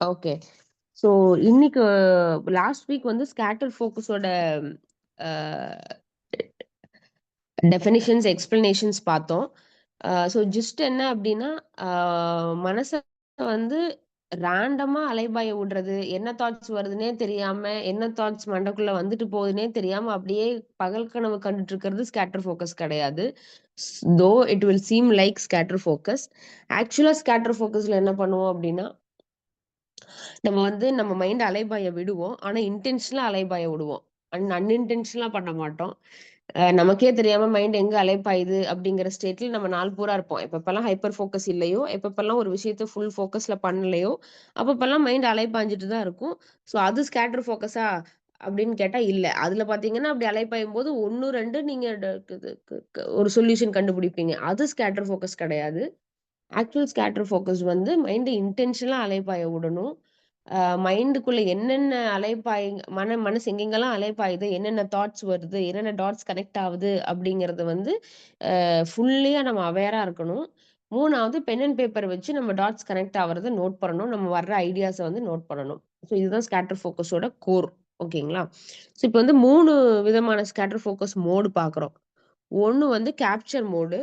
Okay. So இன்னைக்கு last week வந்து scatter ஃபோக்கஸோட அ definitions, explanations பார்த்தோம். ஸோ ஜிஸ்ட் என்ன அப்டின்னா, அ மனச வந்து ரேண்டமா அலைபாய விடுறது, என்ன தாட்ஸ் வருதுன்னே தெரியாம, என்ன தாட்ஸ் மண்டைக்குள்ள வந்துட்டு போகுதுன்னே தெரியாம அப்படியே பகல் கனவு கண்டுட்டு இருக்கிறது ஸ்கேட்டர் ஃபோக்கஸ் கிடையாது. Though it will seem like scatter focus. ஆக்சுவலா ஸ்கேட்டர் ஃபோக்கஸ்ல என்ன பண்ணுவோம் அப்டின்னா, நம்ம வந்து நம்ம மைண்ட் அலைபாய விடுவோம். ஆனா இன்டென்ஷனலா அலைபாய விடுவோம். அன்இன்டென்ஷனலா பண்ண மாட்டோம். நமக்கே தெரியாம மைண்ட் எங்க அலைப்பாயுது அப்படிங்கிற ஸ்டேட்ல நம்ம நாள் பூரா இருப்போம். எப்பப்பலாம் ஹைப்பர் ஃபோக்கஸ் இல்லையோ, எப்பப்பலாம் ஒரு விஷயத்த ஃபுல் ஃபோக்கஸ்ல பண்ணலையோ, அப்பப்பலாம் மைண்ட் அலைப்பாஞ்சுட்டு தான் இருக்கும். ஸோ அது ஸ்கேட்டர் ஃபோக்கஸா அப்படின்னு கேட்டா இல்ல. அதுல பார்த்தீங்கன்னா, அப்படி அலைப்பாயும்போது 1, 2 நீங்க ட கு கு கு கு ஒரு சொல்யூஷன் கண்டுபிடிப்பீங்க. அது ஸ்கேட்டர் ஃபோக்கஸ் கிடையாது. ஆக்சுவல் ஸ்கேட்டர் ஃபோக்கஸ் வந்து மைண்ட இன்டென்ஷனலா அலைபாய விடணும். மைண்டுக்குள்ள என்னென்ன மனசு எங்கெங்கலாம் அலைப்பாயுது, என்னென்ன தாட்ஸ் வருது, என்னென்ன டாட்ஸ் கனெக்ட் ஆவுது அப்படிங்கிறது வந்து ஃபுல்லியா நம்ம அவேரா இருக்கணும். 3வது பென் அண்ட் பேப்பர் வச்சு நம்ம டாட்ஸ் கனெக்ட் ஆவறத நோட் பண்ணணும். நம்ம வர்ற ஐடியாஸ வந்து நோட் பண்ணணும். ஸோ இதுதான் ஸ்கேட்டர் ஃபோக்கஸோட கோர். ஓகேங்களா? ஸோ இப்ப வந்து 3 விதமான ஸ்கேட்டர் ஃபோக்கஸ் மோடு பார்க்குறோம். ஒண்ணு வந்து கேப்சர் மோடு.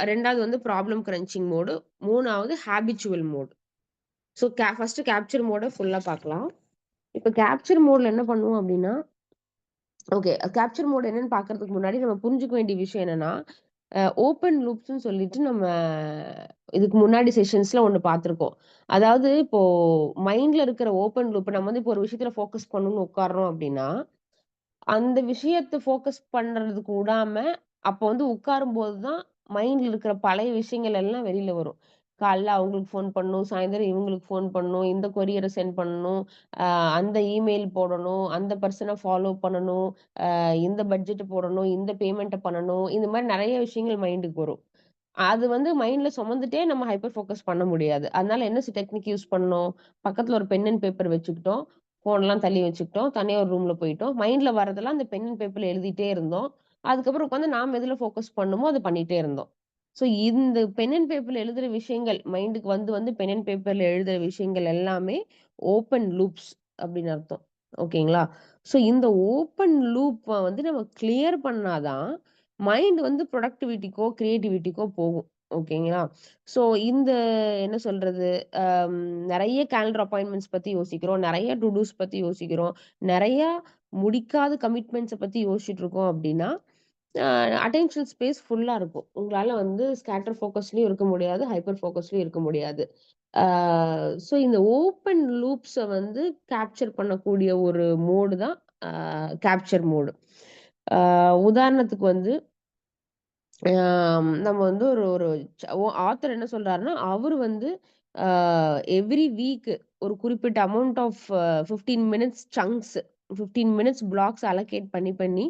2வது வந்து ப்ராப்ளம் கிரன்ச்சிங் மோடு. 3வது habitual mode. So first capture மோட ஃபுல்லா பார்க்கலாம். இப்ப கேப்சர் மோட்ல என்ன பண்ணுவோம் அப்டின்னா, ஓகே கேப்சர் மோட் என்னன்னு பார்க்கறதுக்கு முன்னாடி நம்ம புரிஞ்சுக்க வேண்டிய விஷயம் என்னன்னா, ஓப்பன் லூப்ஸ்ன்னு சொல்லிட்டு நம்ம இதுக்கு முன்னாடி செஷன்ஸ்ல ஒண்ணு பார்த்துருக்கோம். அதாவது இப்போ மைண்ட்ல இருக்கிற ஓப்பன் லூப் நம்ம வந்து இப்போ ஒரு விஷயத்துல ஃபோக்கஸ் பண்ணணும்னு உட்கார்றோம் அப்டின்னா, அந்த விஷயத்த ஃபோக்கஸ் பண்றதுக்கு விடாம, அப்போ வந்து உட்காரும்போது தான் மைண்ட்ல இருக்கிற பழைய விஷயங்கள் எல்லாம் வெளில வரும். காலைல அவங்களுக்கு ஃபோன் பண்ணணும், சாயந்தரம் இவங்களுக்கு ஃபோன் பண்ணணும், இந்த கொரியர சென்ட் பண்ணணும், அ அந்த இமெயில் போடணும், அந்த பெர்சன ஃபாலோ பண்ணணும், இந்த பட்ஜெட் போடணும், இந்த பேமெண்ட்ட பண்ணணும். இந்த மாரி நெறைய விஷயங்கள் மைண்டுக்கு வரும். அது வந்து மைண்ட்ல சுமந்துட்டே நம்ம ஹைப்பர் ஃபோக்கஸ் பண்ண முடியாது. அதனால என்ன டெக்னிக் யூஸ் பண்ணோம்? பக்கத்துல ஒரு பென் அண்ட் பேப்பர் வச்சுக்கிட்டோம். ஃபோன்லாம் தள்ளி வச்சுக்கிட்டோம். தனியா ஒரு ரூம்ல போயிட்டோம். மைண்ட்ல வரதெல்லாம் அந்த பென் அண்ட் பேப்பர்ல எழுதிட்டே இருந்தோம். அதுக்கப்புறம் உட்காந்து நாம எதுல ஃபோக்கஸ் பண்ணணுமோ அத பண்ணிட்டே இருந்தோம். ஸோ இந்த பென் அண்ட் பேப்பர்ல எழுதுற விஷயங்கள், மைண்டுக்கு வந்து வந்து பென் அண்ட் பேப்பர்ல எழுதுற விஷயங்கள் எல்லாமே ஓப்பன் லூப்ஸ் அப்படின்னு அர்த்தம். ஓகேங்களா? ஸோ இந்த ஓப்பன் லூப்ப வந்து நம்ம கிளியர் பண்ணா தான் மைண்ட் வந்து ப்ரொடக்டிவிட்டிக்கோ, கிரியேட்டிவிட்டிக்கோ போகும். ஓகேங்களா? ஸோ இந்த என்ன சொல்றது? அம் நெறைய கேலண்டர் அப்பாயின்ட்மென்ட்ஸ் பத்தி யோசிக்கிறோம். நெறைய டூ டூஸ் பத்தி யோசிக்கிறோம். நெறையா முடிக்காத கமிட்மெண்ட்ஸ பத்தி யோசிச்சுட்டு இருக்கோம் அப்டின்னா, அ அட்டென்ஷன் ஸ்பேஸ் ஃபுல்லா இருக்கும். உங்களால வந்து ஸ்கேட்டர் ஃபோக்கஸ்லயும் இருக்க முடியாது. ஹைப்பர் ஃபோக்கஸ்லயும் இருக்க முடியாது. ஆ ஸோ இந்த ஓப்பன் லூப்ஸ வந்து கேப்சர் பண்ணக்கூடிய ஒரு மோடு தான் அ கேப்சர் மோடு. ஆ உதாரணத்துக்கு வந்து நம்ம வந்து ஒரு ஒரு ஆத்தர் என்ன சொல்றாருன்னா, அவரு வந்து அ எவ்ரி வீக் ஒரு குறிப்பிட்ட amount of 15 minutes chunks 15 minutes blocks allocate பண்ணி,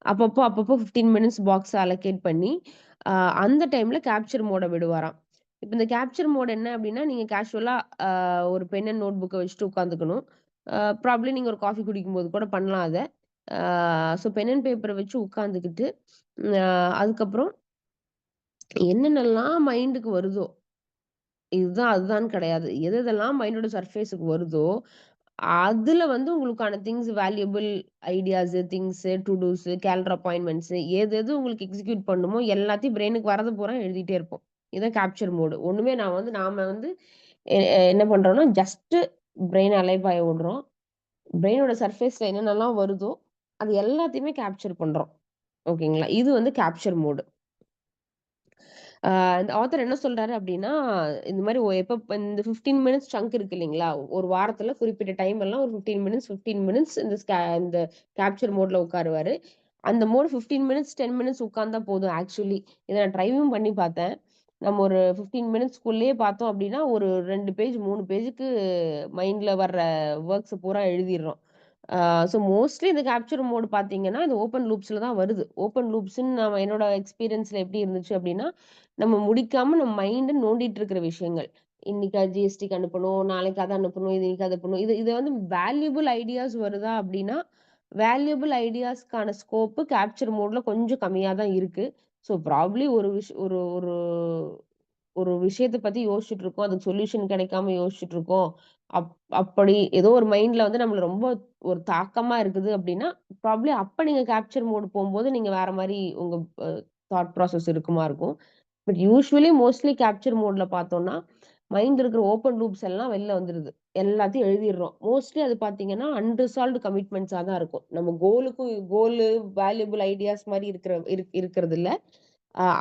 அப்பப்போ 15 மினிட்ஸ் பாக்ஸ் அலோகேட் பண்ணி, அ அந்த டைம்ல கேப்சர் மோட விடுவாராம். இப்ப இந்த கேப்சர் மோட் என்ன அப்டின்னா, நீங்க கேஷுவலா ஒரு பென் அண்ட் நோட் புக்க வச்சுட்டு உட்காந்துக்கணும். ப்ராபப்ளி நீங்க ஒரு காஃபி குடிக்கும்போது கூட பண்ணலாம் அத. ஆ ஸோ பென் அண்ட் பேப்பர வச்சு உட்காந்துக்கிட்டு, அ அதுக்கப்புறம் என்னென்னலாம் மைண்டுக்கு வருதோ, இதுதான் அதுதான்னு கிடையாது. எதெல்லாம் மைண்டோட சர்ஃபேஸுக்கு வருதோ, அதுல வந்து உங்களுக்கான things valuable ideas, things, to dos, calendar appointments எது எது உங்களுக்கு எக்ஸிக்யூட் பண்ணணுமோ எல்லாத்தையும் பிரெயினுக்கு வரது பூரா எழுதிட்டே இருப்போம். இதான் கேப்சர் மோடு. ஒண்ணுமே நாம வந்து என்ன பண்றோம்னா, ஜஸ்ட் பிரெயின் அலைபாய விடுறோம். பிரெயினோட சர்ஃபேஸ்ல என்னென்னலாம் வருதோ, அது எல்லாத்தையுமே கேப்சர் பண்றோம். ஓகேங்களா? இது வந்து கேப்சர் மோடு. இந்த ஆத்தர் என்ன சொல்றாரு அப்டின்னா, இந்த மாரி இந்த 15 மினிட்ஸ் சங்க் இருக்கு இல்லைங்களா? ஒரு வாரத்துல குறிப்பிட்ட டைம் எல்லாம் ஒரு 15 மினிட்ஸ் இந்த கேப்சர் மோட்ல உட்காருவாரு. அந்த மோட் 15 மினிட்ஸ், 10 மினிட்ஸ் உட்கார்ந்தா போதும் ஆக்சுவலி. இத நான் ட்ரைவும் பண்ணி பார்த்தேன். நம்ம ஒரு 15 மினிட்ஸ்க்குள்ளேயே பார்த்தோம் அப்டின்னா, ஒரு 2 பேஜ், 3 பேஜுக்கு மைண்ட்ல வர்ற வொர்க்ஸ பூரா எழுதிர்றோம். ஆ ஸோ மோஸ்ட்லி இந்த கேப்சர் மோட் பார்த்தீங்கன்னா, இந்த ஓப்பன் லூப்ஸ்ல தான் வருது. ஓப்பன் லூப்ஸ்ன்னு நான் என்னோட எக்ஸ்பீரியன்ஸ்ல எப்படி இருந்துச்சு அப்படின்னா, நம்ம முடிக்காம நம்ம மைண்ட் நோண்டிட்டு இருக்கிற விஷயங்கள். இன்னைக்கு ஜிஎஸ்டிக்கு அனுப்பணும், நாளைக்கு அத அனுப்பணும், இது இன்னைக்கு அத பண்ணணும். இது வந்து வேல்யூபிள் ஐடியாஸ் வருதா அப்படின்னா, வேல்யூபிள் ஐடியாஸ்க்கான ஸ்கோப் கேப்சர் மோட்ல கொஞ்சம் கம்மியா தான் இருக்கு. ஸோ ப்ராபப்ளி ஒரு விஷ் ஒரு ஒரு ஒரு விஷயத்த பத்தி யோசிச்சுட்டு இருக்கோம். அதுக்கு சொல்யூஷன் கிடைக்காம யோசிச்சுட்டு இருக்கோம். அப் அப்படி ஏதோ ஒரு மைண்ட்ல வந்து நம்மள ரொம்ப ஒரு தாக்கமா இருக்குது அப்டின்னா, ப்ராபப்ளி அப்ப நீங்க கேப்சர் மோட் போம்போது நீங்க வேற மாரி உங்க அ தாட் ப்ராசஸ் இருக்குமா இருக்கும். பட் யூசுவலி மோஸ்ட்லி கேப்சர் மோட்ல பார்த்தோம்னா, மைண்ட்ல இருக்கிற ஓப்பன் லூப்ஸ் எல்லாம் வெளில வந்துருது. எல்லாத்தையும் எழுதிர்றோம். மோஸ்ட்லி அது பார்த்தீங்கன்னா, அன்ரிசால்வ்டு கமிட்மெண்ட்ஸா தான் இருக்கும். நம்ம கோலு, வேல்யூபிள் ஐடியாஸ் மாரி இருக்கிறதில்ல.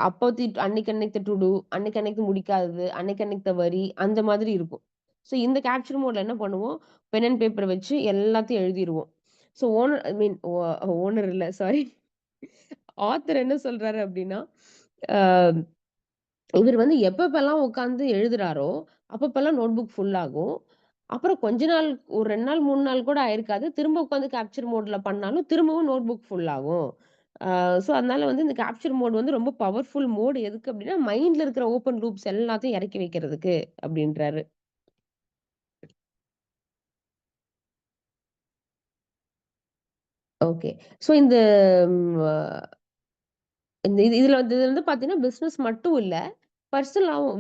அப்போதைக்கு அன்னைக்கு அன்னைக்கு டு டூ, அன்னைக்கு அன்னைக்கு முடிக்காதது, அன்னைக்கு அன்னைக்கு வரி அந்த மாதிரி இருக்கும். ஸோ இந்த கேப்சர் மோட்ல என்ன பண்ணுவோம், பென் அண்ட் பேப்பர் வச்சு எல்லாத்தையும் எழுதிருவோம். So owner I mean owner இல்ல சாரி. ஆத்தர் என்ன சொல்றாரு அப்டின்னா, அ இவரு வந்து எப்பப்பலாம் உட்கார்ந்து எழுதுறாரோ, அப்பப்பலாம் நோட் புக் ஃபுல் ஆகும். அப்புறம் கொஞ்ச நாள் ஒரு 2 நாள், 3 நாள் கூட ஆயிருக்காது. திரும்ப உட்காந்து கேப்சர் மோட்ல பண்ணாலும் திரும்பவும் நோட் புக் ஃபுல் ஆகும். ஆ சோ அதனால வந்து இந்த கேப்சர் மோட் வந்து ரொம்ப பவர்ஃபுல் மோட் எதுக்கு அப்டின்னா, மைண்ட்ல இருக்கிற ஓப்பன் லூப்ஸ் எல்லாத்தையும் இறக்கி வைக்கிறதுக்கு அப்டின்றாரு. ஓகே. சோ இந்த ம் அ இந்த இதுல வந்து பார்த்தீங்கன்னா, பிசினஸ் மட்டும் இல்ல. பர்சனலாவும்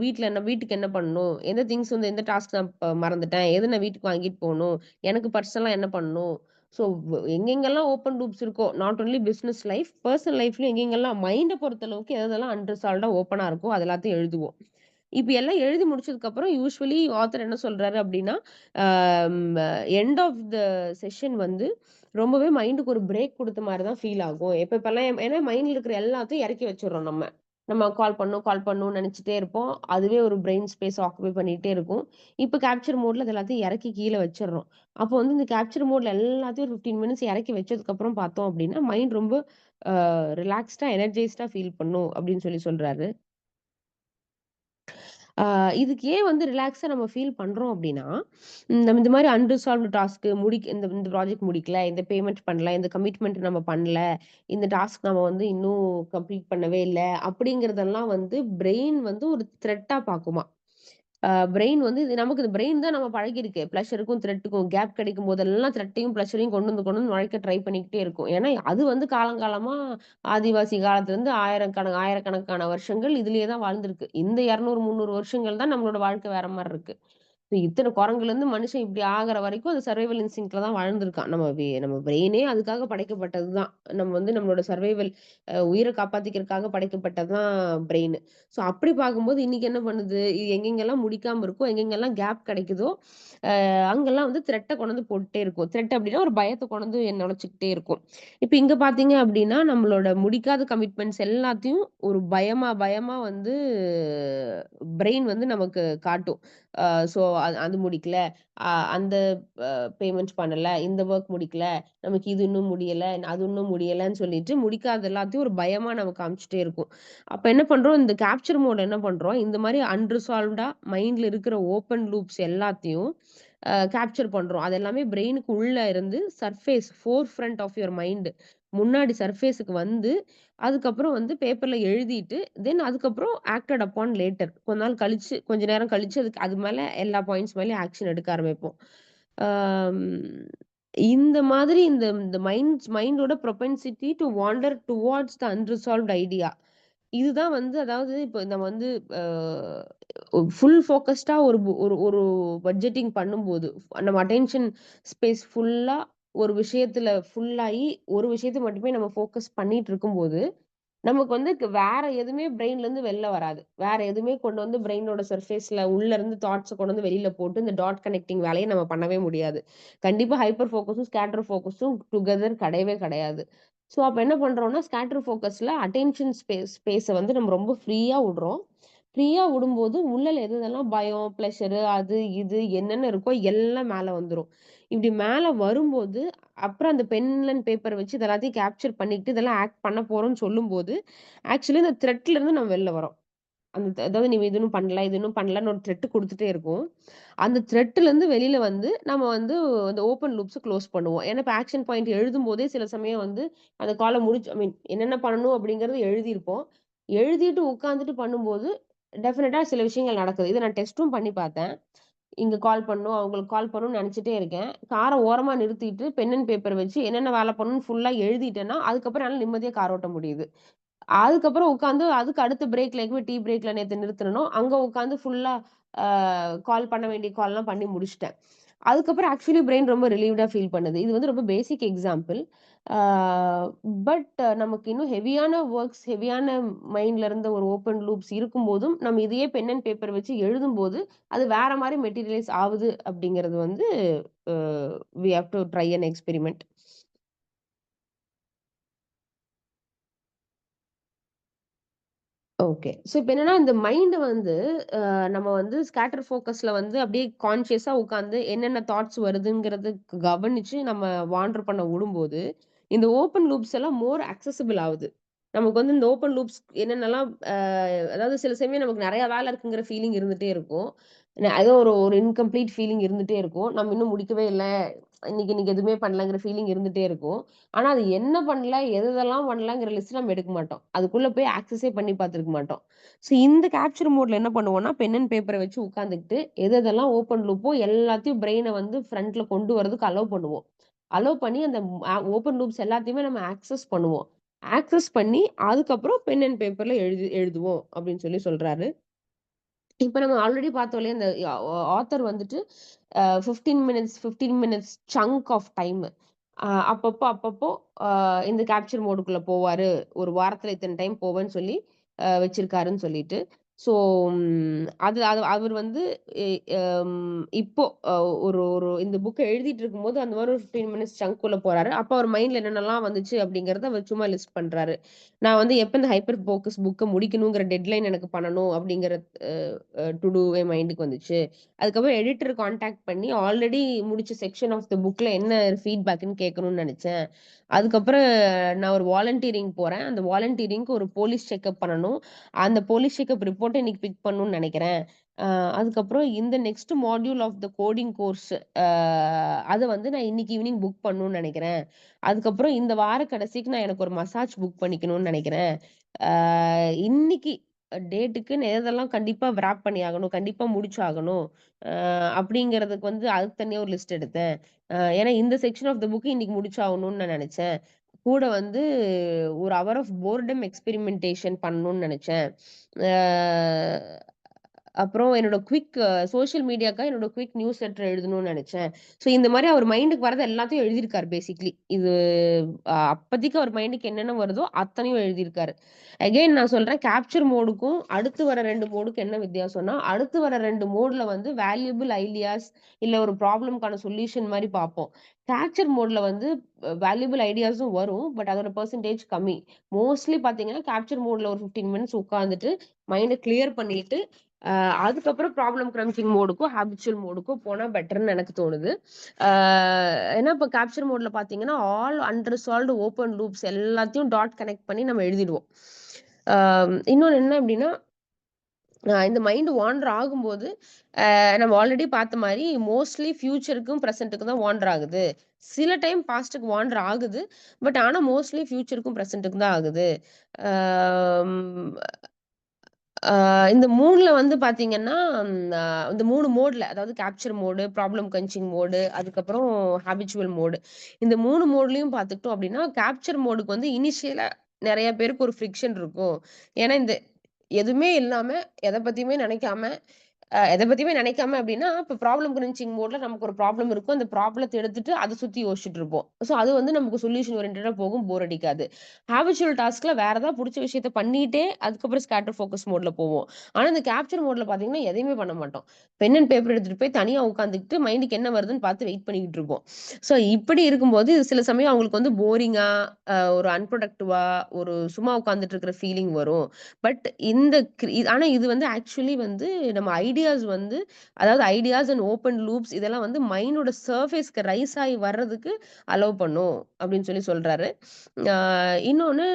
வீட்டுக்கு என்ன பண்ணணும்? எந்த திங்ஸ் வந்து எந்த டாஸ்க் நான் மறந்துட்டேன். எது நான் வீட்டுக்கு வாங்கிட்டு போணும்? எனக்கு பர்சனலா என்ன பண்ணணும்? ஸோ எங்கெங்கெல்லாம் ஓப்பன் லூப்ஸ் இருக்கோ, not only business life, personal லைஃப்லயும் எங்கெங்கெல்லாம் மைண்ட பொறுத்தளவுக்கு எதெல்லாம் அன்ரிசால்வ்டா ஓப்பனா இருக்கோ, அது எல்லாத்தையும் எழுதுவோம். இப்ப எல்லாம் எழுதி முடிச்சதுக்கப்புறம் யூசுவலி ஆத்தர் என்ன சொல்றாரு அப்டின்னா, அம் எண்ட் ஆஃப் த செஷன் வந்து ரொம்பவே மைண்டுக்கு ஒரு பிரேக் குடுத்த மாரி தான் ஃபீல் ஆகும். எப்பலாம் ஏன்னா மைண்ட்ல இருக்கிற எல்லாத்தையும் எறக்கி வச்சுர்றோம் நம்ம. நம்ம கால் பண்ணணும்னு நெனச்சுட்டே இருப்போம். அதுவே ஒரு பிரெயின் ஸ்பேஸ் ஆக்குபை பண்ணிட்டே இருக்கும். இப்ப கேப்சர் மோட்ல அது எல்லாத்தையும் எறக்கி கீழ வச்சுர்றோம். அப்போ வந்து இந்த கேப்சர் மோட்ல எல்லாத்தையும் ஒரு 15 மினிட்ஸ் எறக்கி வச்சதுக்கப்புறம் பார்த்தோம் அப்டின்னா, மைண்ட் ரொம்ப ரிலாக்ஸ்டா, எனர்ஜைஸ்டா ஃபீல் பண்ணும் அப்டின்னு சொல்றாரு. ஆ இதுக்கு ஏன் வந்து ரிலாக்ஸா நம்ம ஃபீல் பண்றோம் அப்டின்னா, நம்ம இந்த மாரி அன்ரிசால்வ்டு டாஸ்க் இந்த இந்த ப்ராஜெக்ட் முடிக்கல, இந்த பேமெண்ட் பண்ணல, இந்த கமிட்மெண்ட் நம்ம பண்ணல, இந்த டாஸ்க் நம்ம வந்து இன்னும் கம்ப்ளீட் பண்ணவே இல்ல, அப்படிங்கிறதெல்லாம் வந்து பிரெயின் வந்து ஒரு த்ரெட்டா பாக்குமாம். பிரெயின் வந்து இது நமக்கு இந்த பிரெயின் தான் நம்ம பழகியிருக்கு. ப்ளஷருக்கும், த்ரெட்டுக்கும் கேப் கிடைக்கும் போதெல்லாம் த்ரெட்டையும், ப்ளஷரையும் கொண்டு வந்து நுழைக்க ட்ரை பண்ணிக்கிட்டே இருக்கும். ஏன்னா, அது வந்து காலங்காலமா ஆதிவாசி காலத்துலருந்து ஆயிரக்கணக்கான வருஷங்கள் இதுலயே தான் வாழ்ந்திருக்கு. இந்த 200, 300 வருஷங்கள் தான் நம்மளோட வாழ்க்கை வேற மாரி இருக்கு. இத்தன குரங்குலேருந்து மனுஷன் இப்படி ஆகுற வரைக்கும் அது சர்வைவல் இன்ஸ்டிங்க்ட்ல தான் வாழ்ந்திருக்கான். நம்ம பிரெயினே அதுக்காக படைக்கப்பட்டது தான். நம்ம வந்து நம்மளோட சர்வைவல் உயிர காப்பாத்திக்கிறதுக்காக படைக்கப்பட்டது தான் பிரெயின். ஸோ அப்படி பார்க்கும்போது இன்னைக்கு என்ன பண்ணுது, இது எங்கெங்கெல்லாம் முடிக்காம இருக்கோ, எங்கெங்கெல்லாம் கேப் கிடைக்குதோ, அங்கெல்லாம் வந்து த்ரெட்ட கொண்டு வந்து போட்டுட்டே இருக்கும். த்ரெட் அப்படின்னா ஒரு பயத்த கொண்டு வந்து நுழைச்சுக்கிட்டே இருக்கும். இப்ப இங்க பார்த்தீங்க அப்படின்னா, நம்மளோட முடிக்காத கமிட்மெண்ட்ஸ் எல்லாத்தையும் ஒரு பயமா பயமா வந்து பிரெயின் வந்து நமக்கு காட்டும். அ சோ அது முடிக்கல, அந்த அ பேமெண்ட் பண்ணல, இந்த வொர்க் முடிக்கல, நமக்கு இது இன்னும் முடியல, அது இன்னும் முடியலன்னு சொல்லிட்டு முடிக்காத எல்லாத்தையும் ஒரு பயமா நமக்கு காமிச்சுட்டே இருக்கும். அப்ப என்ன பண்றோம், இந்த கேப்சர் மோட் என்ன பண்றோம், இந்த மாரி அன்ரிசால்வ்டா மைண்ட்ல இருக்கிற ஓப்பன் லூப்ஸ் எல்லாத்தையும் கேப்சர் பண்றோம். அது எல்லாமே பிரெயினுக்கு உள்ள இருந்து forefront of your mind முன்னாடி சர்ஃபேஸ்க்கு வந்து, அதுக்கப்புறம் வந்து பேப்பர்ல எழுதிட்டு, தென் அதுக்கப்புறம் ஆக்டட் அப்பான் லேட்டர். கொஞ்ச நேரம் கழிச்சு அது மேல எல்லா பாயிண்ட்ஸ் மேலயும் ஆக்ஷன் எடுக்க ஆரம்பிப்போம். ஆம் இந்த மாதிரி இந்த இந்த மைண்டோட propensity to wander towards the unresolved idea. இதுதான் வந்து அதாவது இப்ப நம்ம வந்து அ ஃபுல் ஃபோக்கஸ்டா ஒரு பட்ஜெட்டிங் பண்ணும்போது, நம்ம அட்டென்ஷன் ஸ்பேஸ் ஃபுல்லா ஒரு விஷயத்துல ஃபுல்லாயி, ஒரு விஷயத்த மட்டுமே நம்ம ஃபோக்கஸ் பண்ணிட்டு இருக்கும்போது, நமக்கு வந்து வேற எதுவுமே பிரெயின்லருந்து வெளில வராது. வேற எதுவுமே கொண்டு வந்து பிரெயினோட சர்ஃபேஸ்ல உள்ள இருந்து தாட்ஸ கொண்டு வந்து வெளில போட்டு, இந்த டாட் கனெக்டிங் வேலைய நம்ம பண்ணவே முடியாது. கண்டிப்பா ஹைப்பர் ஃபோகஸும், ஸ்கேட்டர் ஃபோகஸும் டுகெதர் கிடையவே கிடையாது. ஸோ, அப்ப என்ன பண்றோம்னா, ஸ்கேட்டர் ஃபோகஸ்ல அட்டென்ஷன் ஸ்பேஸ வந்து நம்ம ரொம்ப ஃப்ரீயா விடுறோம். ஃப்ரீயா விடும்போது, உள்ள எது எதெல்லாம் பயம், ப்ளஷரு அது, இது என்னென்ன இருக்கோ எல்லாம் மேல வந்துரும். இப்படி மேல வரும்போது, அப்புறம் அந்த பென் அண்ட் பேப்பர் வச்சு இது எல்லாத்தையும் கேப்சர் பண்ணிக்கிட்டு, இதெல்லாம் ஆக்ட் பண்ண போறோம்ன்னு சொல்லும்போது, ஆக்சுவலி இந்த த்ரெட்ல இருந்து நம்ம வெளில வரோம். அதாவது நீ இது இன்னும் பண்ணல, இது இன்னும் பண்ணலன்னு ஒரு த்ரெட் குடுத்துட்டே இருக்கும். அந்த த்ரெட்லருந்து வெளில வந்து, நம்ம வந்து அந்த ஓப்பன் லூப்ஸ குளோஸ் பண்ணுவோம். ஏன்னா, இப்ப ஆக்ஷன் பாயிண்ட் எழுதும்போதே சில சமயம் வந்து, அந்த கால முடிச்சு ஐ மீன் என்னென்ன பண்ணணும் அப்படிங்கிறது எழுதியிருப்போம். எழுதிட்டு உட்காந்துட்டு பண்ணும்போது, டெஃபினட்டா சில விஷயங்கள் நடக்குது. இத நான் டெஸ்ட்டும் பண்ணி பார்த்தேன். இங்க கால் பண்ணணும், அவங்களுக்கு கால் பண்ணணும்னு நெனச்சுட்டே இருக்கேன். கார ஓரமா நிறுத்திட்டு, பென் அண்ட் பேப்பர் வச்சு என்னென்ன வேல பண்ணணும்னு ஃபுல்லா எழுதிட்டேன்னா, அதுக்கப்புறம் என்னால நிம்மதியா கார் ஓட்ட முடியுது. அதுக்கப்புறம் உட்காந்து அதுக்கு அடுத்த பிரேக்ல எங்கேயோ டீ பிரேக்ல நேத்து நிறுத்துனனோ, அங்க உட்காந்து ஃபுல்லா அ கால் பண்ண வேண்டிய கால்லாம் பண்ணி முடிச்சுட்டேன். அதுக்கப்புறம் ஆக்சுவலி பிரெயின் ரொம்ப ரிலீவ்டா ஃபீல் பண்ணுது. இது வந்து ரொம்ப பேசிக் எக்ஸாம்பிள். ஆ பட் நமக்கு இன்னும் ஹெவியான வொர்க்ஸ், ஹெவியான மைண்ட்ல இருந்த ஒரு ஓப்பன் லூப்ஸ் இருக்கும்போதும், நம்ம இதையே பென் அண்ட் பேப்பர் வச்சு எழுதும்போது, அது வேற மாரி மெட்டீரியலைஸ் ஆவுது அப்படிங்கிறது வந்து uh we have to try an experiment. Okay. So இப்ப என்னன்னா, இந்த மைண்ட் வந்து நம்ம வந்து ஸ்கேட்டர் ஃபோக்கஸ்ல வந்து அப்படியே கான்ஷியஸா உட்கார்ந்து என்னென்ன தாட்ஸ் வருதுங்கிறது கவனிச்சு நம்ம வாண்டர் பண்ண விடும்போது, இந்த ஓப்பன் லூப்ஸ் எல்லாம் மோர் அக்சஸிபிள் ஆவுது. நமக்கு வந்து இந்த ஓப்பன் லூப்ஸ் என்னென்னலாம் அதாவது சில சமயம் நமக்கு நெறைய வேலை இருக்குங்கிற ஃபீலிங் இருந்துட்டே இருக்கும். ஏதோ ஒரு ஒரு இன்கம்ப்ளீட் ஃபீலிங் இருந்துட்டே இருக்கும். நம்ம இன்னும் முடிக்கவே இல்ல. இன்னைக்கு இன்னைக்கு எதுவுமே பண்ணலங்கிற ஃபீலிங் இருந்துட்டே இருக்கும். ஆனா, அது என்ன பண்ணல, எதெல்லாம் பண்ணலங்கிற லிஸ்ட் நம்ம எடுக்க மாட்டோம். அதுக்குள்ள போய் ஆக்சஸே பண்ணி பார்த்துருக்க மாட்டோம். ஸோ இந்த கேப்சர் மோட்ல என்ன பண்ணுவோம்னா, பென் அண்ட் பேப்பர வச்சு உட்காந்துக்கிட்டு, எதெல்லாம் ஓப்பன் லூப்போ எல்லாத்தையும் பிரெயின வந்து ஃப்ரண்ட்ல கொண்டு வரதுக்கு அலோவ் பண்ணுவோம். அலோவ் பண்ணி அந்த ஓப்பன் லூப்ஸ் எல்லாத்தையுமே நம்ம ஆக்சஸ் பண்ணுவோம். ஆக்சஸ் பண்ணி, அதுக்கப்புறம் பென் அண்ட் பேப்பர்ல எழுதுவோம் அப்படின்னு சொல்லி சொல்றாரு. இப்ப நம்ம ஆல்ரெடி பார்த்தோம் இல்லையா, இந்த ஆத்தர் வந்துட்டு 15 மினிட்ஸ் சங்க் ஆஃப் டைம். அப்பப்போ இந்த கேப்சர் மோடுக்குள்ள போவாரு. ஒரு வாரத்துல இத்தன டைம் போவேன்னு சொல்லி வச்சிருக்காருன்னு சொல்லிட்டு. ஸோ அது அது அவர் வந்து எ இப்போ அ ஒரு ஒரு இந்த புக்க எழுதிட்டு இருக்கும்போது, அந்த மாரி ஒரு 15 மினிட்ஸ் சங்க்குள்ள போறாரு. அப்ப அவர் மைண்ட்ல என்னென்னலாம் வந்துச்சு அப்படிங்கிறத அவர் சும்மா லிஸ்ட் பண்றாரு. நான் வந்து எப்ப இந்த ஹைப்பர் ஃபோக்கஸ் புக்க முடிக்கணுங்கிற டெட்லைன் எனக்கு பண்ணணும் அப்படிங்கிற அ டு டூ என் மைண்டுக்கு வந்துச்சு. அதுக்கப்புறம் எடிட்டர் கான்டாக்ட் பண்ணி ஆல்ரெடி முடிச்ச செக்ஷன் ஆஃப் த புக்ல என்ன ஃபீட்பேக்ன்னு கேட்கணும்னு நெனச்சேன். அதுக்கப்புறம் நான் ஒரு வாலண்டியரிங் போறேன். அந்த வாலண்டியரிங்க்கு ஒரு போலீஸ் செக்கப் பண்ணணும். அந்த போலீஸ் செக்கப் ரிப்போர்ட்ட இன்னைக்கு பிக் பண்ணணும்னு நெனைக்கிறேன். அ அதுக்கப்புறம் இந்த next module of the coding course அ அத வந்து நான் இன்னைக்கு ஈவினிங் புக் பண்ணணும்னு நெனைக்கிறேன். அதுக்கப்புறம் இந்த வார கடைசிக்கு நான் எனக்கு ஒரு மசாஜ் புக் பண்ணிக்கணும்னு நெனைக்கிறேன். ஆ இன்னைக்கு டேட்டுக்கு எதெல்லாம் கண்டிப்பா விராப் பண்ணி ஆகணும். கண்டிப்பா முடிச்சாகணும். அப்படிங்கிறதுக்கு வந்து அதுக்கு தனியா ஒரு லிஸ்ட் எடுத்தேன். ஏன்னா இந்த செக்ஷன் ஆஃப் த புக் இன்னைக்கு முடிச்சாகணும்னு நான் நெனச்சேன். கூட வந்து ஒரு ஹவர் ஆஃப் போர்டம் எக்ஸ்பெரிமென்டேஷன் பண்ணணும்னு நெனச்சேன். ஆ அப்புறம் என்னோட குயிக் சோசியல் மீடியாக்காக என்னோட குயிக் நியூஸ் லெட்டர் எழுதணும்னு நெனச்சேன். ஸோ இந்த மாரி அவர் மைண்டுக்கு வரது எல்லாத்தையும் எழுதியிருக்காரு பேசிக்கலி. இது அப்பதைக்கு அவர் மைண்டுக்கு என்னென்ன வருதோ அத்தனையும் எழுதியிருக்காரு. அகைன் நான் சொல்றேன் கேப்சர் மோடுக்கும், அடுத்து வர 2 மோடுக்கும் என்ன வித்தியாசம்னா, அடுத்து வர 2 மோடுல வந்து வேல்யூபிள் ஐடியாஸ் இல்ல ஒரு ப்ராப்ளம்க்கான சொல்யூஷன் மாரி பார்ப்போம். கேப்சர் மோட்ல வந்து வேல்யூபிள் ஐடியாஸும் வரும். பட் அதோட பெர்சன்டேஜ் கம்மி. மோஸ்ட்லி பார்த்தீங்கன்னா, கேப்சர் மோட்ல ஒரு 15 மினிட்ஸ் உட்கார்ந்துட்டு மைண்ட கிளியர் பண்ணிட்டு, அ அதுக்கப்புறம் ப்ராப்ளம் கிரன்ச்சிங் மோடுக்கோ, ஹேபிச்சுவல் மோடுக்கோ போனா பெட்டர்ன்னு எனக்கு தோணுது. ஆ ஏன்னா இப்ப கேப்சர் மோட்ல பார்த்தீங்கன்னா, ஆல் அன்ரிசால்வ்டு ஓப்பன் லூப்ஸ் எல்லாத்தையும் டாட் கனெக்ட் பண்ணி நம்ம எழுதிடுவோம். ஆ இன்னொன்னு என்ன அப்டின்னா, இந்த மைண்ட் வாண்டர் ஆகும்போது, நம்ம ஆல்ரெடி பார்த்த மாரி மோஸ்ட்லி ஃபியூச்சருக்கும், பிரசன்ட்க்கும் தான் வாண்டர் ஆகுது. சில டைம் பாஸ்ட்க்கு வாண்டர் ஆகுது. பட் ஆனா மோஸ்ட்லி ஃபியூச்சருக்கும், பிரசன்ட்க்கும் தான் ஆகுது. ஆம் ஆ இந்த 3ல வந்து பார்த்தீங்கன்னா, இந்த 3 மோட்ல அதாவது கேப்சர் மோடு, ப்ராப்ளம் கன்ச்சிங் மோடு, அதுக்கப்புறம் ஹேபிச்சுவல் மோடு. இந்த 3 மோட்லயும் பார்த்துக்கிட்டோம் அப்டின்னா, கேப்சர் மோடுக்கு வந்து இனிஷியலா நெறைய பேருக்கு ஒரு ஃப்ரிக்ஷன் இருக்கும். ஏன்னா, இந்த எதுவுமே இல்லாம, எத பத்தியுமே நெனைக்காம எத பத்தியுமே நினைக்காம அப்டின்னா, இப்ப ப்ராப்ளம் கிரன்ச்சிங் மோட்ல நமக்கு ஒரு ப்ராப்ளம் இருக்கும். அந்த ப்ராப்ளத்த எடுத்துட்டு அத சுத்தி யோசிச்சுட்டு இருப்போம். ஸோ அது வந்து நமக்கு சொல்யூஷன் ஓரியன்டடா போகும். போர் அடிக்காது. ஹேபிச்சுவல் டாஸ்க்ல வேற ஏதாவது புடிச்ச விஷயத்த பண்ணிட்டே, அதுக்கப்புறம் ஸ்கேட்டர் ஃபோக்கஸ் மோட்ல போவோம். ஆனா, இந்த கேப்சர் மோட்ல பார்த்தீங்கன்னா, எதையுமே பண்ண மாட்டோம். பென் அண்ட் பேப்பர் எடுத்துட்டு போய் தனியா உட்காந்துக்கிட்டு மைண்டுக்கு என்ன வருதுன்னு பார்த்து வெயிட் பண்ணிக்கிட்டு இருப்போம். ஸோ இப்படி இருக்கும்போது, சில சமயம் அவங்களுக்கு வந்து போரிங்கா, ஒரு அன்ப்ரொடக்டிவா, ஒரு சும்மா உட்கார்ந்துட்டு இருக்கிற ஃபீலிங் வரும். பட் இந்த ஆனா இது வந்து ஆக்சுவலி வந்து நம்ம ஐடியாஸ் வந்து அதாவது ஐடியாஸ் அண்ட் ஓப்பன் லூப்ஸ் இதெல்லாம் வந்து மைண்டோட சர்ஃபேஸ்க்கு ரைஸ் ஆயி வர்றதுக்கு அலோவ் பண்ணும் அப்படின்னு சொல்லி சொல்றாரு. ஆ இன்னொன்னு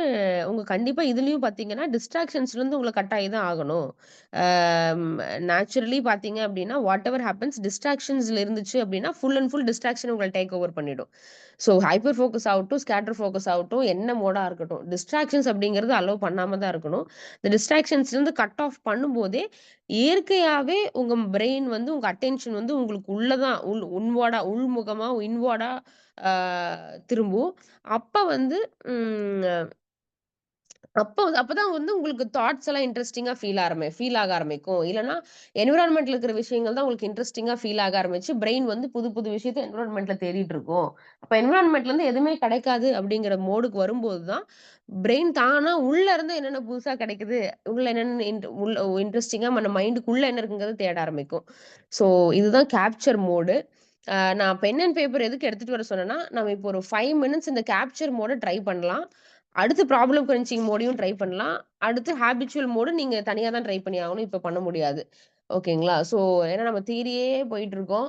உங்க கண்டிப்பா இதுலயும் பார்த்தீங்கன்னா, டிஸ்ட்ராக்ஷன்ஸ்லருந்து உங்கள கட் ஆயி தான் ஆகணும். ஆம் நேச்சுரலி பார்த்தீங்க அப்படின்னா, வாட் எவர் ஹேப்பன்ஸ் டிஸ்ட்ராக்ஷன்ஸ்ல இருந்துச்சு அப்படின்னா, ஃபுல் அண்ட் ஃபுல் டிஸ்ட்ராக்ஷன் உங்கள டேக் ஓவர் பண்ணிடும். ஸோ ஹைப்பர் ஃபோக்கஸ் ஆகட்டும், ஸ்கேட்டர் ஃபோக்கஸ் ஆகட்டும், என்ன மோடா இருக்கட்டும். டிஸ்ட்ராக்ஷன்ஸ் அப்படிங்கிறது அலோவ் பண்ணாம தான் இருக்கணும். இந்த டிஸ்ட்ராக்ஷன்ஸ்லருந்து கட் ஆஃப் பண்ணும்போதே, இயற்கையாவே உங்க பிரெயின் வந்து உங்க அட்டென்ஷன் வந்து உங்களுக்கு உள்ள தான் உன்வார்டா உள்முகமா, இன்வார்டா ஆ திரும்பும். அப்ப வந்து ம் அப்பதான் வந்து உங்களுக்கு தாட்ஸ் எல்லாம் இன்ட்ரஸ்டிங்கா ஃபீல் ஆக ஆரம்பிக்கும். இல்லன்னா, என்விரான்மென்ட்ல இருக்கிற விஷயங்கள் தான் உங்களுக்கு இன்ட்ரஸ்டிங்கா ஃபீல் ஆக ஆரம்பிச்சு, பிரெயின் வந்து புது புது விஷயத்த என்விரான்மென்ட்ல தேடிட்டு இருக்கும். அப்ப என்விரான்மென்ட்ல இருந்து எதுவுமே கிடைக்காது அப்படிங்கிற மோடுக்கு வரும்போது தான், பிரெயின் தானா உள்ள இருந்து என்னென்ன புதுசா கிடைக்குது, உள்ள என்னென்ன உள்ள இன்ட்ரஸ்டிங்கா நம்ம மைண்டுக்குள்ள என்ன இருக்குங்கிறத தேட ஆரம்பிக்கும். ஸோ இதுதான் கேப்சர் மோடு. நான் பென் அண்ட் பேப்பர் எதுக்கு எடுத்துட்டு வர சொன்னேன்னா, நம்ம இப்போ ஒரு 5 மினிட்ஸ் இந்த கேப்சர் மோட ட்ரை பண்ணலாம். அடுத்து ப்ராப்ளம் கிரன்ச்சிங் மோடையும் ட்ரை பண்ணலாம். அடுத்து ஹேபிச்சுவல் மோடு நீங்க தனியா தான் ட்ரை பண்ணி ஆகணும். இப்ப பண்ண முடியாது. ஓகேங்களா? ஸோ ஏன்னா நம்ம தியரியே போயிட்டுருக்கோம்.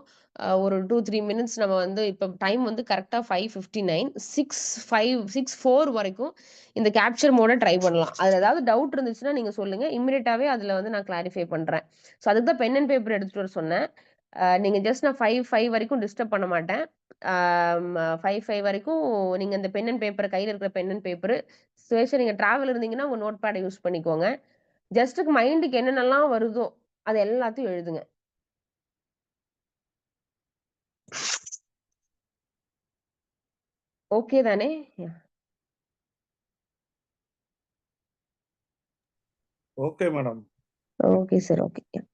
ஒரு 2, 3 மினிட்ஸ் நம்ம வந்து இப்ப டைம் வந்து கரெக்ட்டா 5:59 6:4 வரைக்கும் இந்த கேப்சர் மோட ட்ரை பண்ணலாம். அதுல ஏதாவது டவுட் இருந்துச்சுன்னா நீங்க சொல்லுங்க. இம்மீடியட்டாவே அதுல வந்து நான் கிளாரிஃபை பண்றேன். ஸோ அதுக்கு தான் பென் அண்ட் பேப்பர் எடுத்துட்டு வர சொன்னேன். நீங்க ஜஸ்ட் நான் 5 வரைக்கும் டிஸ்டர்ப் பண்ண மாட்டேன். ஆம் 5 வரைக்கும் நீங்க இந்த பென் அண்ட் பேப்பர் கையில இருக்கிற பென் அண்ட் பேப்பரு, ஸ்பெஷல் நீங்க டிராவல் இருந்தீங்கன்னா, உங்க நோட் பேட யூஸ் பண்ணிக்கோங்க. ஜஸ்ட் மைண்டுக்கு என்னென்னலாம் வருதோ, அது எல்லாத்தையும் எழுதுங்க. ஓகே தானே? Yeah! Okay madam. Okay sir. Okay. Yeah!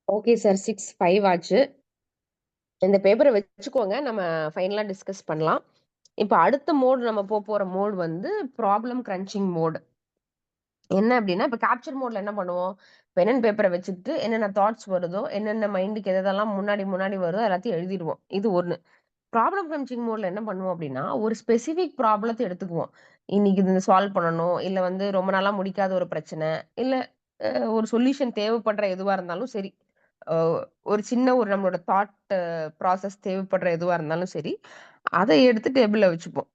Okay sir. 6, 5 ஆச்சு. இந்த பேப்பர வச்சுக்கோங்க. நம்ம ஃபைனலா டிஸ்கஸ் பண்ணலாம். இப்ப அடுத்த மோட் நம்ம போற மோட் வந்து ப்ராப்ளம் கிரன்ச்சிங் மோட். என்ன அப்டின்னா, இப்ப கேப்சர் மோட்ல என்ன பண்ணுவோம்? பென் அண்ட் பேப்பர வச்சுக்கிட்டு என்னென்ன தாட்ஸ் வருதோ, என்னென்ன மைண்டுக்கு எதெல்லாம் முன்னாடி முன்னாடி வருதோ எல்லாத்தையும் எழுதிருவோம். இது 1. ப்ராப்ளம் கிரன்ச்சிங் மோட்ல என்ன பண்ணுவோம் அப்டின்னா, ஒரு ஸ்பெசிஃபிக் ப்ராப்ளத்த எடுத்துக்குவோம். இன்னைக்கு இது சால்வ் பண்ணணும். இல்ல வந்து ரொம்ப நாளா முடிக்காத ஒரு பிரச்சனை. இல்ல ஒரு சொல்யூஷன் தேவைப்படுற எதுவா இருந்தாலும் சரி. அ ஒரு சின்ன ஒரு நம்மளோட தாட் ப்ராசஸ் தேவைப்படுற எதுவா இருந்தாலும் சரி, அத எடுத்து டேபிள்ல வச்சுப்போம்.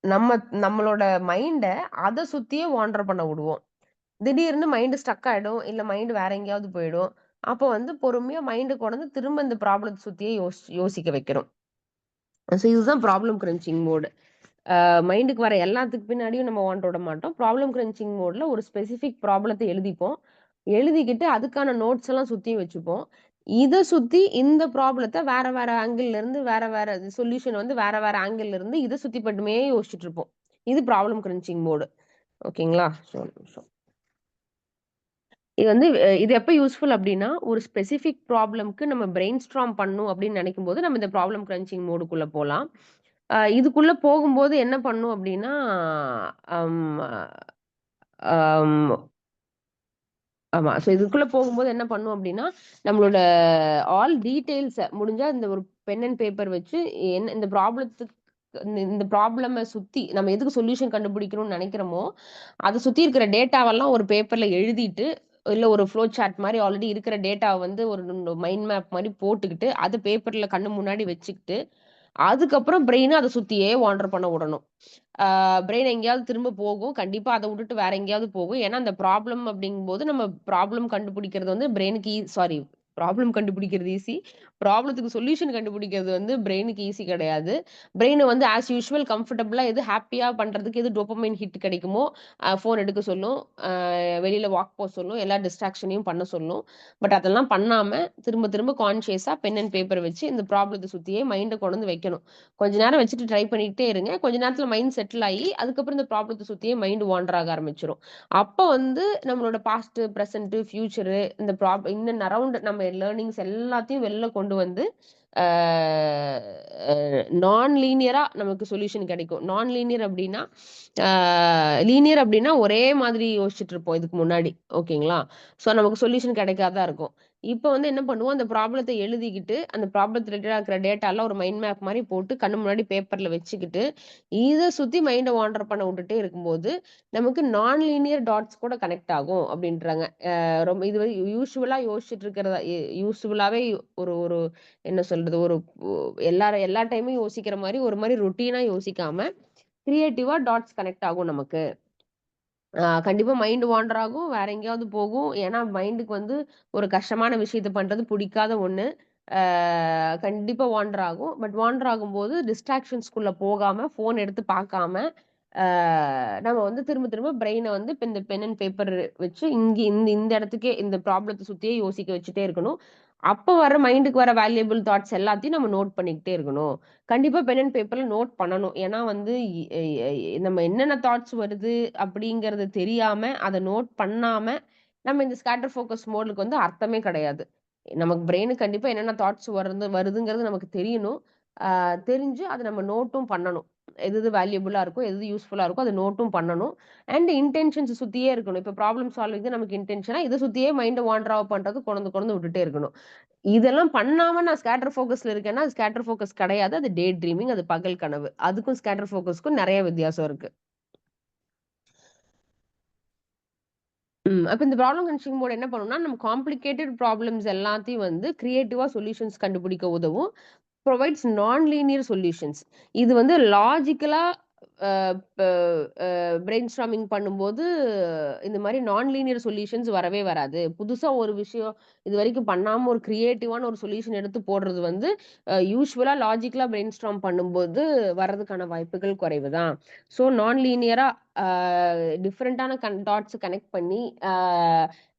நம்ம நம்மளோட மைண்ட அத சுத்தியே வாண்டர் பண்ண விடுவோம். திடீர்னு மைண்ட் ஸ்டக் ஆயிடும். இல்ல மைண்ட் வேற எங்கேயாவது போயிடும். அப்போ வந்து பொறுமையா மைண்ட கொண்டு வந்து திரும்ப இந்த ப்ராப்ளத்த சுத்தியே யோசிக்க வைக்கணும். சோ இதுதான் ப்ராப்ளம் கிரன்ச்சிங் மோடு. மைண்டுக்கு வர எல்லாத்துக்கு பின்னாடியும் நம்ம வாண்டர் விட மாட்டோம். ப்ராப்ளம் கிரன்ச்சிங் மோட்ல ஒரு ஸ்பெசிஃபிக் ப்ராப்ளத்த எழுதிப்போம். எழுதிக்கிட்டு அதுக்கான நோட்ஸ் எல்லாம் சுத்தியும் வச்சுப்போம். இத சுத்தி இந்த ப்ராப்ளத்த வேற வேற ஆங்கிள்ல இருந்து வேற வேற சொல்யூஷன் வந்து வேற வேற ஆங்கிள்ல இருந்து இத சுத்தி மட்டுமே யோசிச்சுட்டு இருப்போம். இது ப்ராப்ளம் கிரன்ச்சிங் மோடு. ஓகேங்களா? ஒரு நிமிஷம். இது வந்து இது எப்ப யூஸ்ஃபுல் அப்டின்னா, ஒரு ஸ்பெசிஃபிக் ப்ராப்ளம்க்கு நம்ம பிரெயின் ஸ்டார்ம் பண்ணணும் அப்டின்னு நெனைக்கும்போது, நம்ம இந்த ப்ராப்ளம் கிரன்ச்சிங் மோடுக்குள்ள போலாம். இதுக்குள்ள போகும்போது என்ன பண்ணும் அப்டின்னா, அம் அம் ஆமா. இதுக்குள்ள போகும்போது என்ன பண்ணும் அப்டின்னா, நம்மளோட ஆல் டீட்டெயில்ஸ முடிஞ்சா இந்த ஒரு பென் அண்ட் பேப்பர் வச்சு என்ன இந்த ப்ராப்ளத்துக்கு இந்த ப்ராப்ளம சுத்தி நம்ம எதுக்கு சொல்யூஷன் கண்டுபிடிக்கணும்னு நெனைக்கிறோமோ, அத சுத்தி இருக்கிற டேட்டாவெல்லாம் ஒரு பேப்பர்ல எழுதிட்டு, இல்ல ஒரு ஃப்ளோ சார்ட் மாரி ஆல்ரெடி இருக்கிற டேட்டாவ வந்து ஒரு மைண்ட் மேப் மாரி போட்டுக்கிட்டு, அத பேப்பர்ல கண்ணு முன்னாடி வச்சுக்கிட்டு, அதுக்கப்புறம் பிரெயின அத சுத்தியே வாண்டர் பண்ண உடணும். பிரெயின் எங்கேயாவது திரும்ப போகும். கண்டிப்பா அத வுட்டுட்டு வேற எங்கேயாவது போகும். ஏன்னா, அந்த ப்ராப்ளம் அப்படிங்கும்போது நம்ம ப்ராப்ளம் கண்டுபிடிக்கிறது வந்து பிரெயினுக்கு சாரி ப்ராப்ளம் கண்டுபிடிக்கிறது ஈஸி. ப்ராப்ளத்துக்கு சொல்யூஷன் கண்டுபிடிக்கிறது வந்து பிரெயினுக்கு ஈஸி கிடையாது. பிரெயின் வந்து ஆஸ் யூசுவல் கம்ஃபர்டபுளா எது ஹேப்பியா பண்றதுக்கு எது டோபமைன் ஹிட் கிடைக்குமோ, ஃபோன் எடுக்க சொல்லும். வெளியில வாக் சொல்லும். எல்லா டிஸ்ட்ராக்ஷனையும் பண்ண சொல்லும். பட் அதெல்லாம் பண்ணாம திரும்ப திரும்ப கான்ஷியஸா பென் அண்ட் பேப்பர் வச்சு இந்த ப்ராப்ளத்த சுத்தியே மைண்ட கொண்டு வந்து வைக்கணும். கொஞ்ச நேரம் வச்சுட்டு ட்ரை பண்ணிக்கிட்டே இருங்க. கொஞ்ச நேரத்துல மைண்ட் செட்டில் ஆயி, அதுக்கப்புறம் இந்த ப்ராப்ளத்த சுத்தியே மைண்ட் வாண்டர் ஆக ஆரம்பிச்சுரும். அப்ப வந்து நம்மளோட பாஸ்ட், பிரசன்ட், ஃபியூச்சர் இந்த இன் அண்ட் அரவுண்ட் நம்ம லேர்னிங்ஸ் எல்லாத்தையும் வெளில கொண்டு வந்து ஆ அ நான் லீனியரா நமக்கு சொல்யூஷன் கிடைக்கும். நான் லீனியர் அப்டின்னா, ஆ லீனியர் அப்டின்னா ஒரே மாதிரி யோசிச்சுட்டு இருப்போம் இதுக்கு முன்னாடி. ஓகேங்களா? நமக்கு சொல்யூஷன் கிடைக்காததா இருக்கும். இப்ப வந்து என்ன பண்ணுவோம், அந்த ப்ராப்ளத்த எழுதிக்கிட்டு, அந்த ப்ராப்ளத் ரிலேட்டடா இருக்கிற டேட்டாலாம் ஒரு மைண்ட் மேப் மாரி போட்டு கண்ணு முன்னாடி பேப்பர்ல வச்சுக்கிட்டு, இத சுத்தி மைண்ட வாண்டர் பண்ண விட்டுட்டே இருக்கும்போது, நமக்கு நான் லீனியர் டாட்ஸ் கூட கனெக்ட் ஆகும் அப்டின்றாங்க. ரொம்ப இது வந்து யூசுவலா யோசிச்சுட்டு இருக்கிறதா யூசுவலாவே ஒரு ஒரு என்ன சொல்றது, ஒரு எல்லா டைமும் யோசிக்கிற மாரி ஒரு மாரி ரொட்டீனா யோசிக்காம, கிரியேட்டிவா டாட்ஸ் கனெக்ட் ஆகும் நமக்கு. கண்டிப்பா மைண்ட் வாண்டர் ஆகும். வேற எங்கேயாவது போகும். ஏன்னா மைண்டுக்கு வந்து ஒரு கஷ்டமான விஷயத்த பண்றது புடிக்காத ஒண்ணு. ஆ கண்டிப்பா வாண்டர் ஆகும். பட் வாண்டர் ஆகும்போது டிஸ்ட்ராக்ஷன்ஸ்குள்ள போகாம, ஃபோன் எடுத்து பார்க்காம, ஆ நம்ம வந்து திரும்ப திரும்ப பிரெயின வந்து இப்ப இந்த பென் அண்ட் பேப்பர் வச்சு இங்க இந்த இந்த இடத்துக்கே இந்த ப்ராப்ளத்த சுத்தியே யோசிக்க வச்சுட்டே இருக்கணும். அப்ப வர மைண்டுக்கு வர வேல்யூபிள் தாட்ஸ் எல்லாத்தையும் நம்ம நோட் பண்ணிக்கிட்டே இருக்கணும். கண்டிப்பா பென் அண்ட் பேப்பர்ல நோட் பண்ணணும். ஏன்னா வந்து இ எ எ நம்ம என்னென்ன தாட்ஸ் வருது அப்படிங்கிறது தெரியாம, அத நோட் பண்ணாம, நம்ம இந்த ஸ்கேட்டர் ஃபோக்கஸ் மோடுக்கு வந்து அர்த்தமே கிடையாது. நமக்கு பிரெயினுக்கு கண்டிப்பா என்னென்ன தாட்ஸ் வருதுங்கிறது நமக்கு தெரியணும். தெரிஞ்சு அத நம்ம நோட்டும் பண்ணணும். எது எது வேல்யூபிளா இருக்கோ, எது எது யூஸ்ஃபுல்லா இருக்கோ, அத நோட்டும் பண்ணணும். அண்ட் இன்டென்ஷன்ஸ் சுத்தியே இருக்கணும். இப்ப ப்ராப்ளம் சால்விங் தான் நமக்கு இன்டென்ஷனா, இத சுத்தியே மைண்ட வாண்டர் பண்றது கொண்டு கொண்டு விட்டுட்டே இருக்கணும். இதெல்லாம் பண்ணாம நான் ஸ்கேட்டர் ஃபோகஸ்ல இருக்கேன்னா, அது ஸ்கேட்டர் ஃபோகஸ் கிடையாது. அது டே ட்ரீமிங். அது பகல் கனவு. அதுக்கும் ஸ்கேட்டர் ஃபோகஸ்க்கும் நெறைய வித்தியாசம் இருக்கு. அப்ப இந்த ப்ராப்ளம் கன்ஸ்ட்ரக்டிங் மோட் என்ன பண்ணும்னா, நம்ம காம்ப்ளிகேட்டட் ப்ராப்ளம்ஸ் எல்லாத்தையும் வந்து கிரியேட்டிவா சொல்யூஷன்ஸ் கண்டுபிடிக்க உதவும். புரொவைட்ஸ் நான் லீனியர் சொல்யூஷன்ஸ். இது வந்து லாஜிக்கலா அ ப அ பிரெயின் ஸ்டார்மிங் பண்ணும்போது, இந்த மாரி நான் லீனியர் சொல்யூஷன்ஸ் வரவே வராது. புதுசா ஒரு விஷயம் இதுவரைக்கும் பண்ணாம ஒரு கிரியேட்டிவான ஒரு சொல்யூஷன் எடுத்து போடுறது வந்து, யூசுவலா லாஜிக்கலா பிரெயின் ஸ்டார்ம் பண்ணும்போது வர்றதுக்கான வாய்ப்புகள் குறைவு தான். ஸோ நான் லீனியரா அ டிஃபரண்டான டாட்ஸ் கனெக்ட் பண்ணி, அ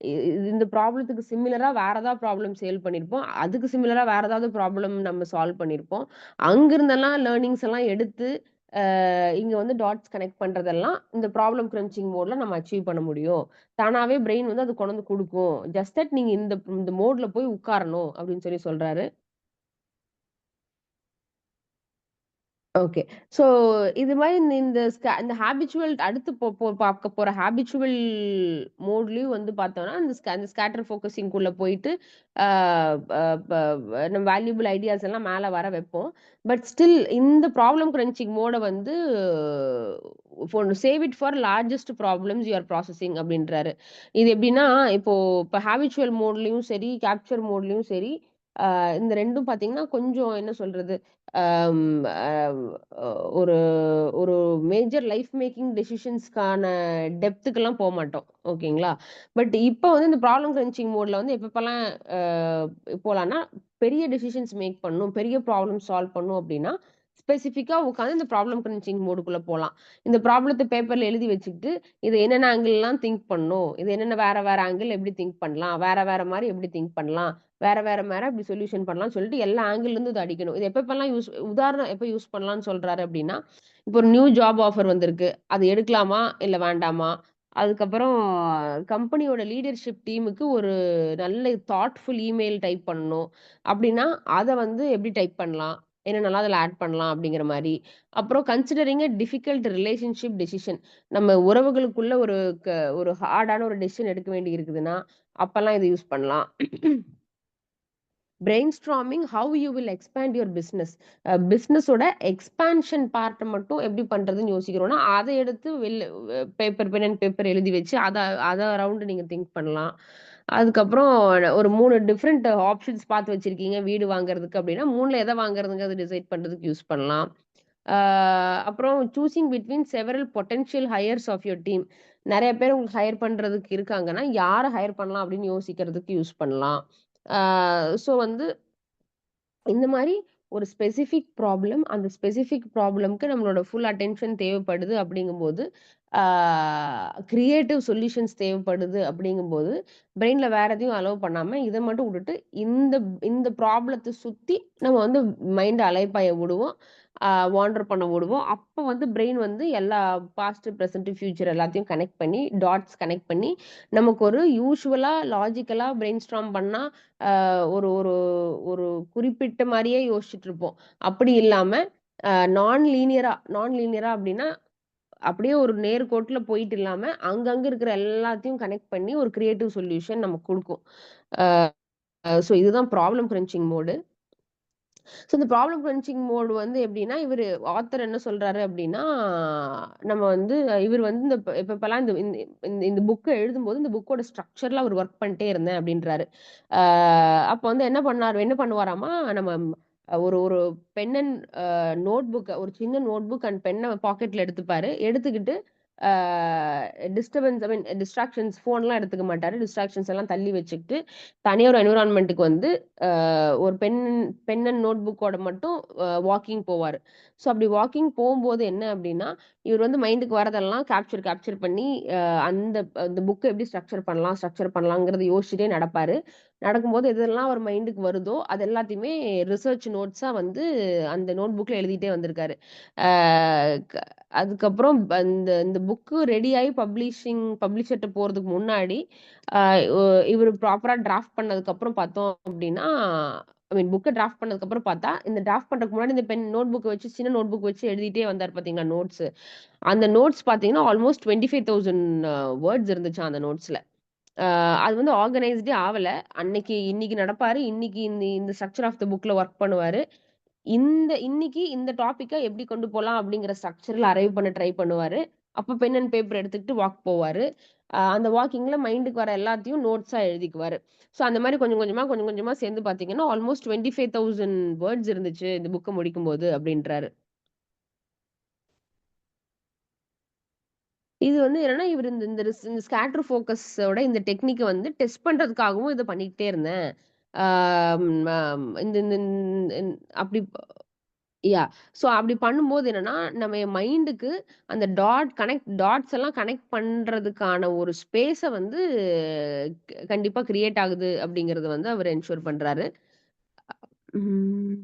இ இந்த ப்ராப்ளத்துக்கு சிமிலரா வேற ஏதாவது ப்ராப்ளம் சேல்வ் பண்ணியிருப்போம். அதுக்கு சிமிலரா வேற ஏதாவது ப்ராப்ளம் நம்ம சால்வ் பண்ணியிருப்போம். அங்கிருந்தெல்லாம் லேர்னிங்ஸ் எல்லாம் எடுத்து, இங்க வந்து டாட்ஸ் கனெக்ட் பண்றதெல்லாம் இந்த ப்ராப்ளம் கிரன்ச்சிங் மோட்ல நம்ம அச்சீவ் பண்ண முடியும். தானாவே பிரெயின் வந்து அது கொண்டு வந்து குடுக்கும். ஜஸ்ட் தட் நீங்க இந்த இந்த மோட்ல போய் உட்காரணும் அப்படின்னு சொல்றாரு. ஓகே. ஸோ இது மாரி இந்த ஹேபிச்சுவல் அடுத்து போ போ பார்க்க போற ஹேபிச்சுவல் மோட்லயும் வந்து பார்த்தோம்னா, அந்த ஸ்கேட்டர் ஃபோகஸிங்க்குள்ள போயிட்டு, ஆ ப ப நம்ம வேல்யூபிள் ஐடியாஸ் எல்லாம் மேல வர வைப்போம். பட் ஸ்டில் இந்த ப்ராப்ளம் கிரன்ச்சிங் மோட வந்து save it for largest problems you are processing அப்படின்றாரு. இது எப்படின்னா, இப்ப ஹேபிச்சுவல் மோட்லயும் சரி, கேப்சர் மோட்லயும் சரி, இந்த 2ம் பார்த்தீங்கன்னா, கொஞ்சம் என்ன சொல்றது? அம் அ ஒரு ஒரு மேஜர் லைஃப் மேக்கிங் டெசிஷன்ஸ்க்கான டெப்த்துக்கெல்லாம் போமாட்டோம். ஓகேங்களா? பட் இப்ப வந்து இந்த ப்ராப்ளம் கிரன்ச்சிங் மோட்ல வந்து எப்பப்பலாம் அ போலான்னா, பெரிய டெசிஷன்ஸ் மேக் பண்ணணும், பெரிய ப்ராப்ளம் சால்வ் பண்ணணும் அப்டின்னா, ஸ்பெசிஃபிக்கா உட்காந்து இந்த ப்ராப்ளம் கிரன்ச்சிங் மோடுக்குள்ள போலாம். இந்த ப்ராப்ளத்த பேப்பர்ல எழுதி வச்சுக்கிட்டு, இத என்னென்ன ஆங்கிள்லாம் திங்க் பண்ணணும், இது என்னென்ன வேற வேற ஆங்கிள் எப்படி திங்க் பண்ணலாம், வேற வேற மாரி எப்படி திங்க் பண்ணலாம், வேற வேற மாரி இப்படி சொல்யூஷன் பண்ணலாம்னு சொல்லிட்டு எல்லா ஆங்கிள்லருந்து இத அடிக்கணும். இது எப்பப்பலாம் உதாரணம் எப்ப யூஸ் பண்ணலாம்னு சொல்றாரு அப்படின்னா, இப்போ ஒரு நியூ ஜாப் ஆஃபர் வந்திருக்கு. அது எடுக்கலாமா? இல்ல வேண்டாமா? அதுக்கப்புறம் கம்பெனியோட லீடர்ஷிப் டீமுக்கு ஒரு நல்ல தாட்ஃபுல் இமெயில் டைப் பண்ணணும். அப்படின்னா, அத வந்து எப்படி டைப் பண்ணலாம்? என்னென்னலாம் அதில ஆட் பண்ணலாம்? அப்படிங்கிற மாரி. அப்புறம் கன்சிடரிங் டிஃபிகல்ட் ரிலேஷன்ஷிப் டெசிஷன். நம்ம உறவுகளுக்குள்ள ஒரு ஹார்டான ஒரு டெசிஷன் எடுக்க வேண்டி இருக்குதுன்னா, அப்பலாம் இத யூஸ் பண்ணலாம். Brainstorming how you will expand your business. பிசினஸோட எக்ஸ்பான்ஷன் பார்ட்ட மட்டும் எப்படி பண்றதுன்னு யோசிக்கிறோம்னா, அத எடுத்து பென் அண்ட் பேப்பர் எழுதி வச்சு அத அரவுண்ட் நீங்க திங்க் பண்ணலாம். அதுக்கப்புறம் ஒரு 3 டிஃபரெண்ட் ஆப்ஷன்ஸ் பார்த்து வச்சிருக்கீங்க வீடு வாங்குறதுக்கு அப்படின்னா, 3ல எத வாங்குறதுங்கிறத டிசைட் பண்றதுக்கு யூஸ் பண்ணலாம். ஆ அப்புறம் choosing between several potential hires of your team. நெறைய பேர் உங்களுக்கு ஹையர் பண்றதுக்கு இருக்காங்கன்னா, யார ஹையர் பண்ணலாம் அப்படின்னு யோசிக்கிறதுக்கு யூஸ் பண்ணலாம். ஆ ஸோ வந்து இந்த மாரி ஒரு ஸ்பெசிஃபிக் ப்ராப்ளம், அந்த ஸ்பெசிஃபிக் ப்ராப்ளம்க்கு நம்மளோட ஃபுல் அட்டென்ஷன் தேவைப்படுது அப்படிங்கும்போது, ஆ கிரியேட்டிவ் சொல்யூஷன்ஸ் தேவைப்படுது அப்படிங்கும்போது, பிரெயின்ல வேற எதையும் அலோவ் பண்ணாம, இத மட்டும் வுட்டுட்டு, இந்த இந்த ப்ராப்ளத்த சுத்தி நம்ம வந்து மைண்ட அலைப்பாய விடுவோம். வாண்டர் பண்ண விடுவோம். அப்ப வந்து பிரெயின் வந்து எல்லா பாஸ்ட், பிரசன்ட், ஃபியூச்சர் எல்லாத்தையும் கனெக்ட் பண்ணி, டாட்ஸ் கனெக்ட் பண்ணி, நமக்கு ஒரு யூசுவலா, லாஜிக்கலா பிரெயின் ஸ்டார்ம் பண்ணா, ஒரு ஒரு ஒரு குறிப்பிட்ட மாரியே யோசிச்சுட்டு இருப்போம். அப்படி இல்லாம, நான் லீனியரா அப்டின்னா, அப்படியே ஒரு நேர்கோட்டுல போயிட்டு இல்லாம, அங்கங்க இருக்கிற எல்லாத்தையும் கனெக்ட் பண்ணி ஒரு கிரியேட்டிவ் சொல்யூஷன் நமக்கு குடுக்கும். அ சோ இதுதான் ப்ராப்ளம் கிரன்ச்சிங் மோடு. ஸோ இந்த ப்ராப்ளம் கிரன்ச்சிங் மோட் வந்து எப்படின்னா, ஆத்தர் என்ன சொல்றாரு அப்படின்னா, நம்ம வந்து இவர் வந்து எப்பப்பலாம் இந்த இந்த இந்த இந்த புக்க எழுதும்போது, இந்த புக்கோட ஸ்ட்ரக்சர்ல அவர் ஒர்க் பண்ணிட்டே இருந்தேன் அப்படின்றாரு. ஆ அப்ப வந்து என்ன பண்ணுவாராமா, நம்ம ஒரு ஒரு பென் அண்ட் நோட் புக்க ஒரு சின்ன நோட் புக் அண்ட் பென்ன பாக்கெட்ல எடுத்துப்பாரு. எடுத்துக்கிட்டு ஆ டிஸ்டர்பன்ஸ் ஐ மீன் டிஸ்ட்ராக்ஷன்ஸ் ஃபோன்லாம் எடுத்துக்க மாட்டாரு. டிஸ்ட்ராக்ஷன்ஸ் எல்லாம் தள்ளி வச்சுக்கிட்டு, தனியா ஒரு என்விரான்மென்ட்க்கு வந்து ஒரு பென் அண்ட் நோட் புக்கோட மட்டும் வாக்கிங் போவாரு. ஸோ அப்படி வாக்கிங் போம்போது என்ன அப்படின்னா, இவர் வந்து மைண்டுக்கு வரதெல்லாம் கேப்சர் பண்ணி, அ அந்த அந்த புக்க எப்படி ஸ்ட்ரக்சர் பண்ணலாங்கிறத யோசிச்சுட்டே நடப்பாரு. நடக்கும்போது எதெல்லாம் அவர் மைண்டுக்கு வருதோ, அது எல்லாத்தையுமே ரிசர்ச் நோட்ஸா வந்து அந்த நோட் புக்ல எழுதிட்டே வந்திருக்காரு. ஆ க அதுக்கப்புறம் இந்த இந்த புக்கு ரெடியாயி பப்ளிஷர்ட்ட போறதுக்கு முன்னாடி, அ ஒ இவரு ப்ராப்பரா டிராஃப்ட் பண்ணதுக்கப்புறம் பார்த்தோம் அப்டின்னா, ஐ மீன் புக்க டிராஃப்ட் பண்ணதுக்கப்புறம் பார்த்தா, இந்த டிராஃப்ட் பண்றதுக்கு முன்னாடி இந்த நோட் புக்க வச்சு சின்ன நோட் புக் வச்சு எழுதிட்டே வந்தாரு பார்த்தீங்களா நோட்ஸு. அந்த நோட்ஸ் பார்த்தீங்கன்னா, ஆல்மோஸ்ட் 25,000 வேர்ட்ஸ் இருந்துச்சாம் அந்த நோட்ஸ்ல. அ அது வந்து ஆர்கனைஸ்டே ஆவல. இன்னைக்கு நடப்பாரு. இன்னைக்கு இந்த இந்த ஸ்ட்ரக்சர் ஆஃப் த புக்ல ஒர்க் பண்ணுவாரு. இன்னைக்கு இந்த டாபிக்க எப்படி கொண்டு போலாம் அப்படிங்கிற ஸ்ட்ரக்சர்ல அரைவ் பண்ண ட்ரை பண்ணுவாரு. அப்ப பென் அண்ட் பேப்பர் எடுத்துக்கிட்டு வாக் போவாரு. அந்த வாக்கிங்ல மைண்டுக்கு வர எல்லாத்தையும் நோட்ஸா எழுதிக்குவாரு. ஸோ அந்த மாரி கொஞ்சம் கொஞ்சமா சேர்ந்து பார்த்தீங்கன்னா, ஆல்மோஸ்ட் 25,000 வேர்ட்ஸ் இருந்துச்சு இந்த புக்க முடிக்கும்போது அப்படின்றாரு. இது வந்து என்னன்னா, இவரு இந்த இந்த இந்த ஸ்கேட்டர் ஃபோகஸோட இந்த டெக்னிக்க வந்து டெஸ்ட் பண்றதுக்காகவும் இத பண்ணிக்கிட்டே இருந்தேன். ஆம் இந்த இந்த இந் அப்படி யாஹ்! ஸோ அப்படி பண்ணும்போது என்னன்னா, நம்ம என் மைண்டுக்கு அந்த டாட்ஸ் எல்லாம் கனெக்ட் பண்றதுக்கான ஒரு ஸ்பேஸ வந்து கண்டிப்பா கிரியேட் ஆகுது அப்படிங்கிறத வந்து அவரு என்ஷூர் பண்றாரு. ம்.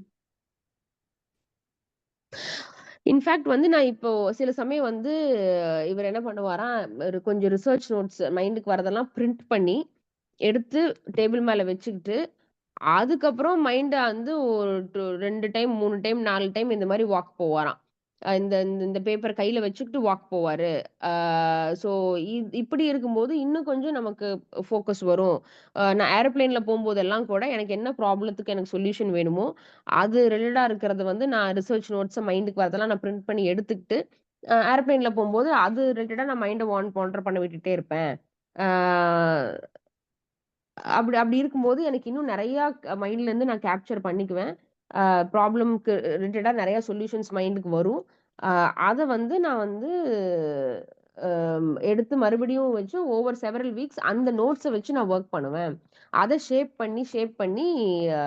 இன்ஃபாக்ட் வந்து நான் இப்போ சில சமயம் வந்து இவரு என்ன பண்ணுவாராம், ஒரு கொஞ்சம் ரிசர்ச் நோட்ஸ் மைண்டுக்கு வரதெல்லாம் பிரிண்ட் பண்ணி, எடுத்து டேபிள் மேல வச்சுக்கிட்டு அதுக்கப்புறம் மைண்ட வந்து ஒரு 2 டைம், 3 டைம், 4 டைம் இந்த மாரி வாக் போவாராம். இந்த இந்த இந்த பேப்பர் கையில வச்சுக்கிட்டு வாக் போவாரு. ஆ ஸோ இப்படி இருக்கும்போது இன்னும் கொஞ்சம் நமக்கு ஃபோக்கஸ் வரும். நான் ஏரோப்ளேன்ல போம்போதெல்லாம் கூட எனக்கு என்ன ப்ராப்ளத்துக்கு எனக்கு சொல்யூஷன் வேணுமோ, அது ரிலேட்டடா இருக்கிறத வந்து நான் ரிசர்ச் நோட்ஸ மைண்டுக்கு வரதெல்லாம் நான் பிரிண்ட் பண்ணி எடுத்துக்கிட்டு, ஏரோப்ளேன்ல போம்போது அது ரிலேட்டடா நான் மைண்ட வாண்டர் பண்ண விட்டுட்டே இருப்பேன். ஆ அப்படி அப்படி இருக்கும்போது எனக்கு இன்னும் நெறையா மைண்ட்லேருந்து நான் கேப்சர் பண்ணிக்குவேன். ப்ராப்ளம்க்கு ரிலேட்டடா நெறைய சொல்யூஷன்ஸ் மைண்டுக்கு வரும். அ அத வந்து நான் வந்து எடுத்து மறுபடியும் வச்சு ஓவர் செவரல் வீக்ஸ் அந்த நோட்ஸ வச்சு நான் வொர்க் பண்ணுவேன். அத ஷேப் பண்ணி அ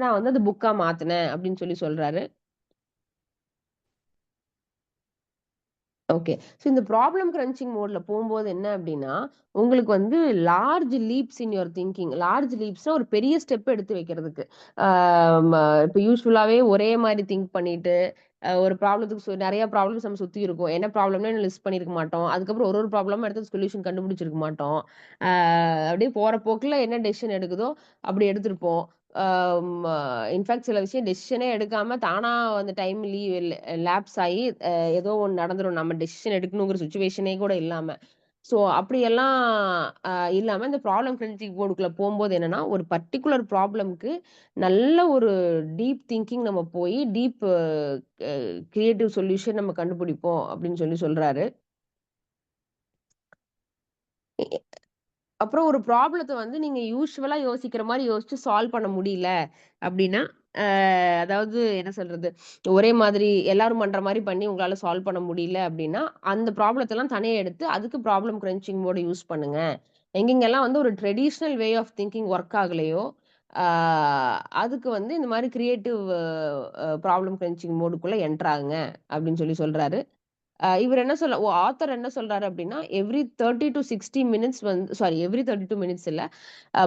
நான் வந்து அத புக்கா மாத்துனேன் அப்படின்னு சொல்றாரு. ஓகே. ஸோ இந்த ப்ராப்ளம் கிரன்ச்சிங் மோட்ல போம்போது என்ன அப்டின்னா, உங்களுக்கு வந்து large leaps in your thinking. Large லீப்ஸ்னா ஒரு பெரிய ஸ்டெப் எடுத்து வைக்கிறதுக்கு. ஆ ம இப்ப யூசுவலாவே ஒரே மாரி திங்க் பண்ணிட்டு, ஒரு ப்ராப்ளத்துக்கு நெறைய ப்ராப்ளம்ஸ் நம்ம சுத்தி இருக்கும். என்ன ப்ராப்ளம்னு லிஸ்ட் பண்ணியிருக்க மாட்டோம். அதுக்கப்புறம் ஒரு ப்ராப்ளமா எடுத்து சொல்யூஷன் கண்டுபிடிச்சிருக்க மாட்டோம். ஆ அப்டியே போற போக்குல என்ன டெசிஷன் எடுக்குதோ, அப்டி எடுத்திருப்போம். ஆ ம இன்ஃபாக்ட் சில விஷயம் டெசிஷனே எடுக்காம தானா அந்த டைம் லேப்ஸ் ஆயி ஏதோ ஒண்ணு நடந்துரும். நம்ம டெசிஷன் எடுக்கணுங்கிற சிச்சுவேஷனே கூட இல்லாம. ஸோ அப்படியெல்லாம் இல்லாம இந்த ப்ராப்ளம் கிரிட்டிக் மோடுக்குள்ள போம்போது என்னன்னா, ஒரு பர்ட்டிகுலர் ப்ராப்ளம்க்கு நல்ல ஒரு டீப் திங்கிங் நம்ம போயி, டீப் அ கிரியேட்டிவ் சொல்யூஷன் நம்ம கண்டுபிடிப்போம் அப்படின்னு சொல்றாரு. அப்புறம் ஒரு ப்ராப்ளத்த வந்து நீங்க யூசுவலா யோசிக்கிற மாரி யோசிச்சு சால்வ் பண்ண முடியல அப்டின்னா, அதாவது என்ன சொல்றது? ஒரே மாதிரி எல்லாரும் பண்ற மாரி பண்ணி உங்களால சால்வ் பண்ண முடியல அப்டின்னா, அந்த ப்ராப்ளத்தலாம் தனியா எடுத்து அதுக்கு ப்ராப்ளம் கிரன்ச்சிங் மோட யூஸ் பண்ணுங்க. எங்கெங்கெல்லாம் வந்து ஒரு traditional way of thinking work ஆகலையோ, ஆ அதுக்கு வந்து இந்த மாரி கிரியேட்டிவ் ப்ராப்ளம் கிரன்ச்சிங் மோடுக்குள்ள என்டர் ஆகுங்க அப்டின்னு சொல்றாரு. இவரு என்ன ஆத்தர் என்ன சொல்றாரு அப்டின்னா, எவ்ரி 30 டூ 60 மினிட்ஸ் வந்து எவ்ரி 32 மினிட்ஸ் இல்ல.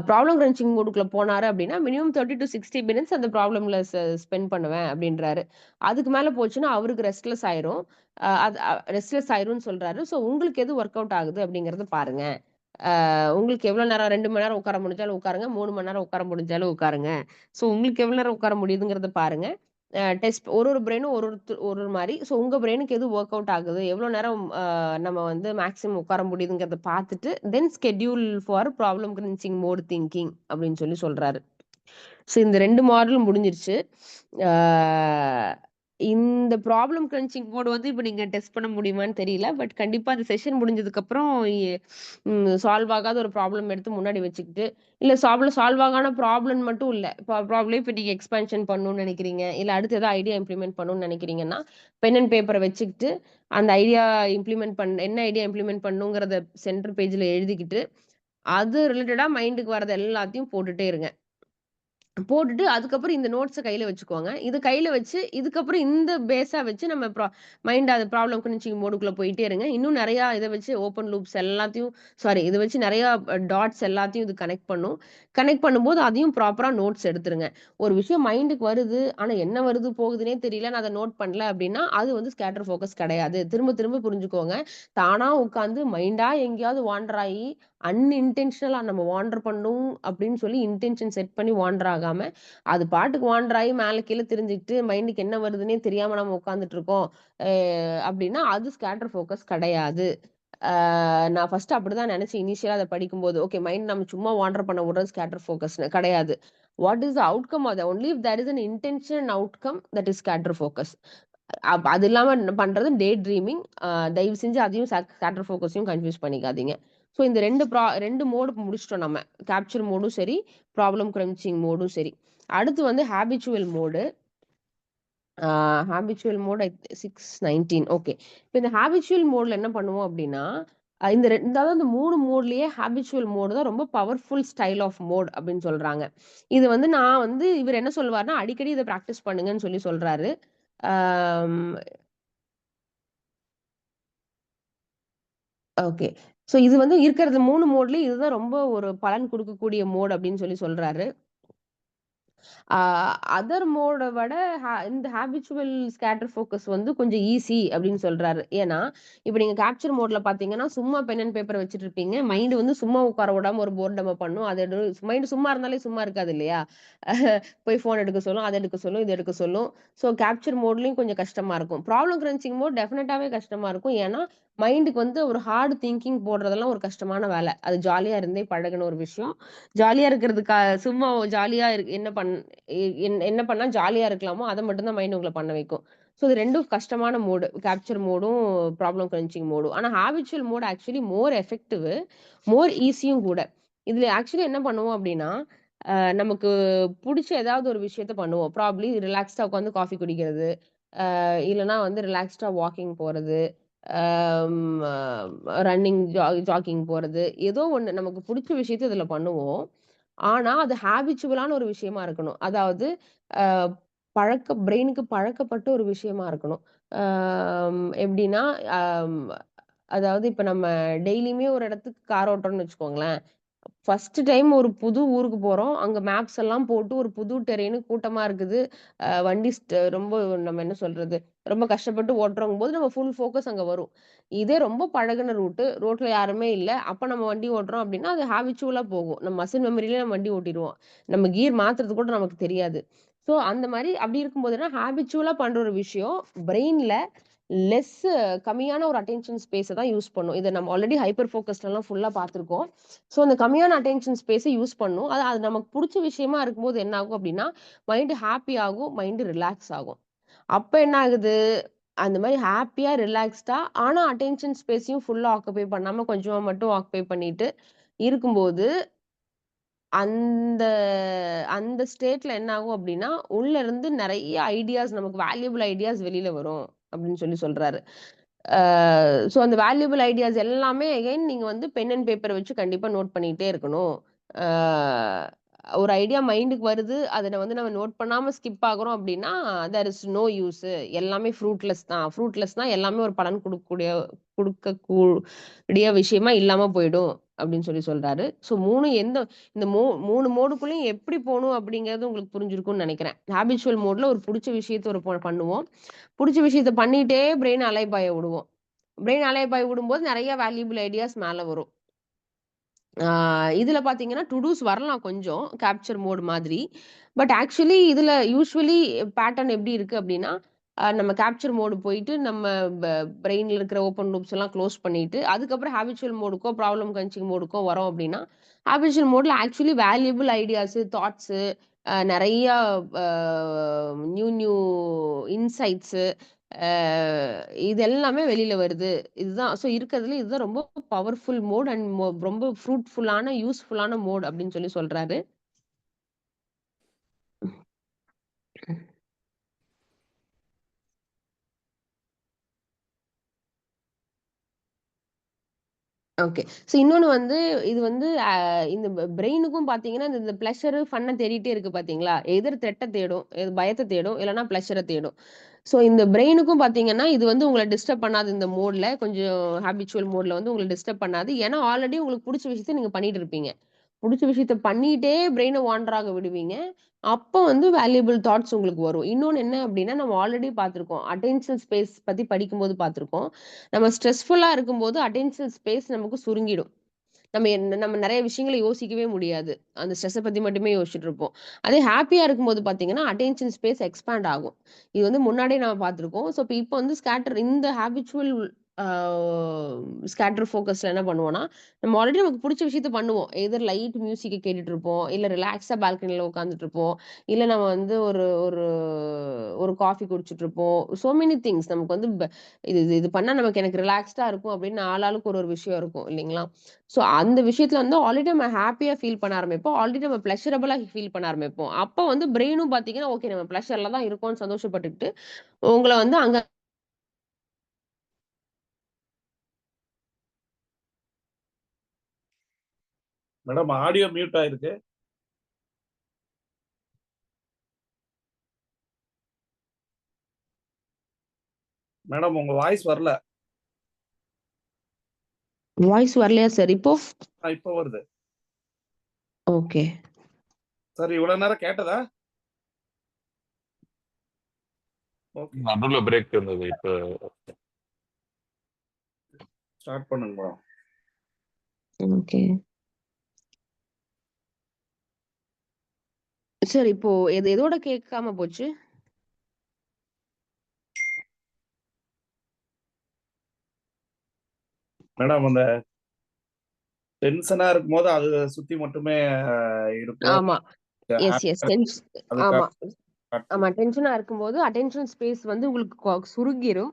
ப்ராப்ளம் கிரன்ச்சிங் மோடுக்குள்ள போனாரு அப்டின்னா, மினிமம் 30 டூ 60 மினிட்ஸ் அந்த ப்ராப்ளம்ல ஸ்பெண்ட் பண்ணுவேன் அப்டின்றாரு. அதுக்கு மேல போச்சுன்னா அவருக்கு ரெஸ்ட்லெஸ் ஆயிரும். அது ரெஸ்ட்லெஸ் ஆயிரும்னு சொல்றாரு. ஸோ உங்களுக்கு எது ஒர்க் அவுட் ஆகுது அப்டிங்கிறத பாருங்க. உங்களுக்கு எவ்வளோ நேரம் 2 மணி நேரம் உட்கார முடிஞ்சாலும் உட்காருங்க. 3 மணி நேரம் உட்கார முடிஞ்சாலும் உட்காருங்க. ஸோ உங்களுக்கு எவ்வளோ நேரம் உட்கார முடியுதுங்கிறத பாருங்க. டெஸ்ட் ஒரு ஒரு பிரெயினும் ஒரு ஒரு மாரி. ஸோ உங்க பிரெயினுக்கு எது வொர்க் அவுட் ஆகுது? எவ்வளோ நேரம் நம்ம வந்து மேக்ஸிமம் உட்கார முடியுதுங்கிறத பார்த்துட்டு, then schedule for problem crunching mode thinking அப்படின்னு சொல்றாரு. ஸோ இந்த 2 மாடலும் முடிஞ்சிருச்சு. ஆ இந்த ப்ராப்ளம் கிரன்ச்சிங் மோட் வந்து இப்ப நீங்க டெஸ்ட் பண்ண முடியுமான்னு தெரியல. பட் கண்டிப்பா அந்த செஷன் முடிஞ்சதுக்கப்புறம் சால்வ் ஆகாத ஒரு ப்ராப்ளம் எடுத்து முன்னாடி வச்சுக்கிட்டு, இல்ல சால்வ் ஆகான ப்ராப்ளம் மட்டும் இல்ல. ப்ராப்ளம் இப்ப நீங்க எக்ஸ்பான்ஷன் பண்ணணும்னு நெனைக்கிறீங்க. இல்ல அடுத்து ஏதாவது ஐடியா இம்ப்ளிமெண்ட் பண்ணணும்னு நெனைக்கிறீங்கன்னா, பென் அண்ட் பேப்பர வச்சுக்கிட்டு, அந்த ஐடியா என்ன ஐடியா இம்ப்ளிமெண்ட் பண்ணணுங்கிறத சென்டர் பேஜ்ல எழுதிக்கிட்டு, அது ரிலேட்டடா மைண்டுக்கு வர்றது எல்லாத்தையும் போட்டுட்டே இருங்க. போட்டுட்டு அதுக்கப்புறம் இந்த நோட்ஸ கையில வச்சுக்கோங்க. இது கையில வச்சு, இதுக்கப்புறம் இந்த பேஸா வச்சு நம்ம மைண்ட் அது ப்ராப்ளம் ஃபினிஷிங் மோடுக்குள்ள போயிட்டே இருங்க. இன்னும் நெறையா இத வச்சு ஓப்பன் லூப்ஸ் எல்லாத்தையும் இத வச்சு நெறையா டாட்ஸ் எல்லாத்தையும் இது கனெக்ட் பண்ணும். கனெக்ட் பண்ணும்போது அதையும் ப்ராப்பரா நோட்ஸ் எடுத்துருங்க. ஒரு விஷயம் மைண்டுக்கு வருது. ஆனா என்ன வருது, போகுதுன்னே தெரியல. நான் அத நோட் பண்ணல அப்டின்னா, அது வந்து ஸ்கேட்டர் ஃபோகஸ் கிடையாது. திரும்ப திரும்ப புரிஞ்சுக்கோங்க. தானா உட்காந்து மைண்டா எங்கேயாவது வாண்டர் ஆயி, அன்இன்டென்ஷனலா நம்ம வாண்டர் பண்ணணும் அப்படின்னு சொல்லி இன்டென்ஷன் செட் பண்ணி வாண்டர் ஆகாம, அது பாட்டுக்கு வாண்டர் ஆயி மேல கீழ திரிஞ்சுகிட்டு மைண்டுக்கு என்ன வருதுன்னே தெரியாம நம்ம உட்கார்ந்துட்டு இருக்கோம். அ அப்படின்னா அது ஸ்கேட்டர் ஃபோகஸ் கிடையாது. நான் ஃபர்ஸ்ட் அப்படிதான் நினைச்சேன் இனிஷியலா அத படிக்கும்போது. ஓகே மைண்ட் நம்ம சும்மா வாண்டர் பண்ண விடுறது ஸ்கேட்டர் ஃபோகஸ்ன்னு. கிடையாது. What is the outcome of only if there is an intention and outcome that is scatter focus. அது இல்லாம பண்றது டே ட்ரீமிங். தயவு செஞ்சு அதையும் ஸ்கேட்டர் ஃபோகஸையும் கன்ஃப்யூஸ் பண்ணிக்காதீங்க. ஸோ இந்த 2 மோடு முடிச்சுட்டோம் நம்ம. கேப்சர் மோடும் சரி, ப்ராப்ளம் கிரன்ச்சிங் மோடும் சரி. அடுத்து வந்து habitual mode. Habitual mode 619. Okay. இப்ப இந்த ஹேபிச்சுவல் மோட்ல என்ன பண்ணுவோம் அப்டின்னா, இந்த அதாவது இந்த 3 மோட்லயே ஹேபிச்சுவல் மோட் தான் ரொம்ப பவர்ஃபுல் ஸ்டைல் ஆஃப் மோட் அப்டின்னு சொல்றாங்க. இது வந்து நான் வந்து இவரு என்ன சொல்லுவாருன்னா, அடிக்கடி இத பிராக்டிஸ் பண்ணுங்கன்னு சொல்றாரு. ஆம். ஓகே. ஸோ இது வந்து இருக்கிறது 3 மோட்லயும் இதுதான் ரொம்ப ஒரு பலன் குடுக்கக்கூடிய மோட் அப்டின்னு சொல்றாரு. ஆ அதர் மோட விட இந்த ஹேபிச்சுவல் ஸ்கேட்டர் ஃபோக்கஸ் வந்து கொஞ்சம் ஈஸி அப்படின்னு சொல்றாரு. ஏன்னா, இப்ப நீங்க கேப்சர் மோட்ல பார்த்தீங்கன்னா, சும்மா பென் அண்ட் பேப்பர் வச்சுட்டு இருப்பீங்க. மைண்ட் வந்து சும்மா உட்கார விடாம ஒரு போர்டம்ம பண்ணும். மைண்ட் சும்மா இருந்தாலே சும்மா இருக்காது இல்லையா? போய் ஃபோன் எடுக்க சொல்லும், அத எடுக்க சொல்லும், இத எடுக்க சொல்லும். ஸோ கேப்சர் மோட்லயும் கொஞ்சம் கஷ்டமா இருக்கும். ப்ராப்ளம் கிரன்ச்சிங் மோட் டெஃபினட்டாவே கஷ்டமா இருக்கும். ஏன்னா, மைண்டுக்கு வந்து ஒரு ஹார்ட் திங்கிங் போடுறதெல்லாம் ஒரு கஷ்டமான வேல. அது ஜாலியா இருந்தே பழகுன ஒரு விஷயம். ஜாலியா இருக்கிறதுக்கா சும்மா ஜாலியா என்ன என்ன பண்ணா ஜாலியா இருக்கலாமோ, அத மட்டும் தான் மைண்ட் உங்கள பண்ண வைக்கும். ஸோ இது 2ம் கஷ்டமான மோடு. கேப்சர் மோடும், ப்ராப்ளம் கிரன்ச்சிங் மோடும். ஆனா habitual mode actually more effective, more ஈஸியும் கூட. இதுல ஆக்சுவலி என்ன பண்ணுவோம் அப்டின்னா, நமக்கு புடிச்ச ஏதாவது ஒரு விஷயத்த பண்ணுவோம். ப்ராபப்ளி ரிலாக்ஸ்டா உட்காந்து காஃபி குடிக்கிறது, இல்லன்னா வந்து ரிலாக்ஸ்டா வாக்கிங் போறது, அம் ரன்னிங், ஜாக்கிங் போறது. ஏதோ ஒண்ணு நமக்கு புடிச்ச விஷயத்த இதுல பண்ணுவோம். ஆனா, அது ஹேபிச்சுவலான ஒரு விஷயமா இருக்கணும். அதாவது அ பிரெயினுக்கு பழக்கப்பட்ட ஒரு விஷயமா இருக்கணும். எப்படின்னா, அம் அதாவது இப்ப நம்ம டெய்லியுமே ஒரு இடத்துக்கு கார் ஓட்டுறோம்னு வச்சுக்கோங்களேன். ஃபர்ஸ்ட் டைம் ஒரு புது ஊருக்கு போறோம். அங்க மேப்ஸ் எல்லாம் போட்டு ஒரு புது டெரெய்னு கூட்டமா இருக்குது. வண்டி ரொம்ப நம்ம என்ன சொல்றது? ரொம்ப கஷ்டப்பட்டு ஓட்டுறோங்கும்போது நம்ம ஃபுல் ஃபோக்கஸ் அங்க வரும். இதே ரொம்ப பழகுன ரோட்ல யாருமே இல்ல. அப்ப நம்ம வண்டி ஓட்டுறோம் அப்டின்னா, அது ஹேபிச்சுவலா போகும். நம்ம மசில் மெமரியிலே நம்ம வண்டி ஓட்டிருவோம். நம்ம கியர் மாத்துறது கூட நமக்கு தெரியாது. ஸோ அந்த மாரி அப்டி இருக்கும்போதுனா, ஹேபிச்சுவலா பண்ற ஒரு விஷயம் பிரெயின்ல லெஸ் கம்மியான ஒரு அட்டென்ஷன் ஸ்பேஸ தான் யூஸ் பண்ணும். இத நம்ம ஆல்ரெடி ஹைப்பர் ஃபோகஸ்ட்லலாம் ஃபுல்லா பார்த்துருக்கோம். ஸோ, அந்த கம்மியான அட்டென்ஷன் ஸ்பேஸ யூஸ் பண்ணும். அது அது நமக்கு புடிச்ச விஷயமா இருக்கும்போது என்ன ஆகும் அப்டின்னா, மைண்ட் ஹேப்பி ஆகும், மைண்ட் ரிலாக்ஸ் ஆகும். அப்ப என்ன ஆகுது, அந்த மாரி ஹேப்பியா, ரிலாக்ஸ்டா ஆனா அட்டென்ஷன் ஸ்பேஸையும் ஃபுல்லா ஆக்குபை பண்ணாம கொஞ்சமா மட்டும் ஆக்குபை பண்ணிட்டு இருக்கும்போது, அந்த அந்த ஸ்டேட்ல என்ன ஆகும் அப்டின்னா, உள்ள இருந்து நெறைய ஐடியாஸ் நமக்கு வேல்யூபிள் ஐடியாஸ் வெளில வரும் அப்டின்னு சொல்றாரு. அ சோ அந்த வேல்யூபிள் ஐடியாஸ் எல்லாமே அகைன் நீங்க வந்து பென் அண்ட் பேப்பர வச்சு கண்டிப்பா நோட் பண்ணிட்டே இருக்கணும். அ ஒரு ஐடியா மைண்டுக்கு வருது. அத வந்து நம்ம நோட் பண்ணாம ஸ்கிப் ஆகுறோம் அப்டின்னா, தேர் இஸ் நோ யூஸ். எல்லாமே ஃப்ரூட்லெஸ் தான். ஃப்ரூட்லெஸ்னா எல்லாமே ஒரு பலன் குடுக்கக்கூடிய விஷயமா இல்லாம போயிடும் அப்டின்னு சொல்றாரு. ஸோ 3 இந்த 3 மோடுக்குள்ளயும் எப்படி போணும் அப்படிங்கிறது உங்களுக்கு புரிஞ்சிருக்கும்னு நெனைக்கிறேன். ஹேபிச்சுவல் மோட்ல ஒரு புடிச்ச விஷயத்த ஒரு பண்ணுவோம். புடிச்ச விஷயத்த பண்ணிட்டே பிரெயின் அலைபாய விடுவோம். பிரெயின் அலைபாய விடும்போது நெறைய வேல்யூபிள் ஐடியாஸ் மேல வரும். ஆ இதுல பார்த்தீங்கன்னா, டு டூஸ் வரலாம் கொஞ்சம் கேப்சர் மோட் மாதிரி. பட் ஆக்சுவலி இதுல யூசுவலி பேட்டர்ன் எப்படி இருக்கு அப்படின்னா, நம்ம கேப்சர் மோடு போயிட்டு நம்ம பிரெயின்ல இருக்கிற ஓப்பன் லூப்ஸ் எல்லாம் க்ளோஸ் பண்ணிட்டு, அதுக்கப்புறம் ஹேபிச்சுவல் மோடுக்கோ, ப்ராப்ளம் கன்ச்சிங் மோடுக்கோ வரோம் அப்படின்னா, ஹேபிச்சுவல் மோட்ல ஆக்சுவலி வேல்யூபிள் ஐடியாஸு, தாட்ஸு நெறைய அ நியூ நியூ இன்சைட்ஸு அ இது எல்லாமே வெளில வருது. இதுதான் ஸோ இருக்கிறதுல இதுதான் ரொம்ப பவர்ஃபுல் மோட் அண்ட் ரொம்ப ஃப்ரூட்ஃபுல்லான, யூஸ்ஃபுல்லான மோட் அப்படின்னு சொல்றாரு. ஓகே. ஸோ இன்னொன்னு வந்து இது வந்து இந்த பிரெயினுக்கும் பார்த்தீங்கன்னா, இந்த பிளஷர், ஃபன்ன தேடிட்டே இருக்கு பார்த்தீங்களா? எதிர் த்ரெட்ட தேடும், பயத்த தேடும், இல்லன்னா பிளஷர தேடும். ஸோ இந்த பிரெயினுக்கும் பார்த்தீங்கன்னா, இது வந்து உங்கள டிஸ்டர்ப் பண்ணாது இந்த மோட்ல. கொஞ்சம் ஹேபிச்சுவல் மோட்ல வந்து உங்கள டிஸ்டர்ப் பண்ணாது. ஏன்னா, ஆல்ரெடி உங்களுக்கு புடிச்ச விஷயத்த நீங்க பண்ணிட்டு இருப்பீங்க. புடிச்ச விஷயத்த பண்ணிட்டே பிரெயின வாண்டர் ஆக விடுவீங்க. அப்ப வந்து வேல்யூபிள் தாட்ஸ் உங்களுக்கு வரும். இன்னொன்னு என்ன அப்டின்னா, நம்ம ஆல்ரெடி பார்த்துருக்கோம். அட்டென்ஷன் ஸ்பேஸ் பத்தி படிக்கும்போது பார்த்துருக்கோம். நம்ம ஸ்ட்ரெஸ்ஃபுல்லா இருக்கும்போது அட்டென்ஷன் ஸ்பேஸ் நமக்கு சுருங்கிடும். நம்ம நெறைய விஷயங்கள யோசிக்கவே முடியாது. அந்த ஸ்ட்ரெஸ்ஸ பத்தி மட்டுமே யோசிச்சுட்டு இருப்போம். அதே ஹேப்பியா இருக்கும்போது பார்த்தீங்கன்னா, அட்டென்ஷன் ஸ்பேஸ் எக்ஸ்பேண்ட் ஆகும். இது வந்து முன்னாடியே நம்ம பார்த்துருக்கோம். ஸோ இப்ப வந்து இந்த ஹேபிச்சுவல் ஸ்கேட்டர் ஃபோக்கஸ்ல என்ன பண்ணுவோம்னா, நம்ம ஆல்ரெடி நமக்கு புடிச்ச விஷயத்த பண்ணுவோம். எய்தர் லைட் மியூசிக்க கேட்டுட்டு இருப்போம். இல்ல ரிலாக்ஸா பால்கனில உட்கார்ந்துட்டு இருப்போம். இல்ல நம்ம வந்து ஒரு ஒரு ஒரு காஃபி குடிச்சிட்டு இருப்போம். சோ மெனி திங்ஸ் நமக்கு வந்து இது இது இது பண்ணா எனக்கு ரிலாக்ஸ்டா இருக்கும் அப்படின்னு ஆளாளுக்கு ஒரு ஒரு விஷயம் இருக்கும் இல்லைங்களா? சோ அந்த விஷயத்துல வந்து ஆல்ரெடி நம்ம ஹேப்பியா ஃபீல் பண்ண ஆரம்பிப்போம். ஆல்ரெடி நம்ம பிளஷரபிளா ஃபீல் பண்ண ஆரம்பிப்போம். அப்ப வந்து பிரெயினும் பார்த்தீங்கன்னா, ஓகே நம்ம பிளஷர்ல தான் இருக்கோம்னு சந்தோஷப்பட்டுக்கிட்டு, உங்கள வந்து அங்க மேடம் ஆடியோ மியூட் ஆயிருக்கு. மேடம் உங்க வாய்ஸ் வரல. வாய்ஸ் வரலையா சார் இப்போ? இப்போ வருது. ஓகே. சார் இவ்வளவு நேரம் கேட்டதா? ஓகே நடுவுல பிரேக் இருந்தது. இப்ப ஸ்டார்ட் பண்ணுங்க மேடம். ஓகே. சார் இப்போ எதோட கேட்காம போச்சு? மேடம் அந்த டென்ஷனா இருக்கும்போது அது சுத்தி மட்டுமே இருக்கும். ஆமா. Yes, yes. அது ஆமா. காட்டு. ஆமா. டென்ஷனா இருக்கும்போது அட்டென்ஷன் ஸ்பேஸ் வந்து உங்களுக்கு சுருங்கிரும்.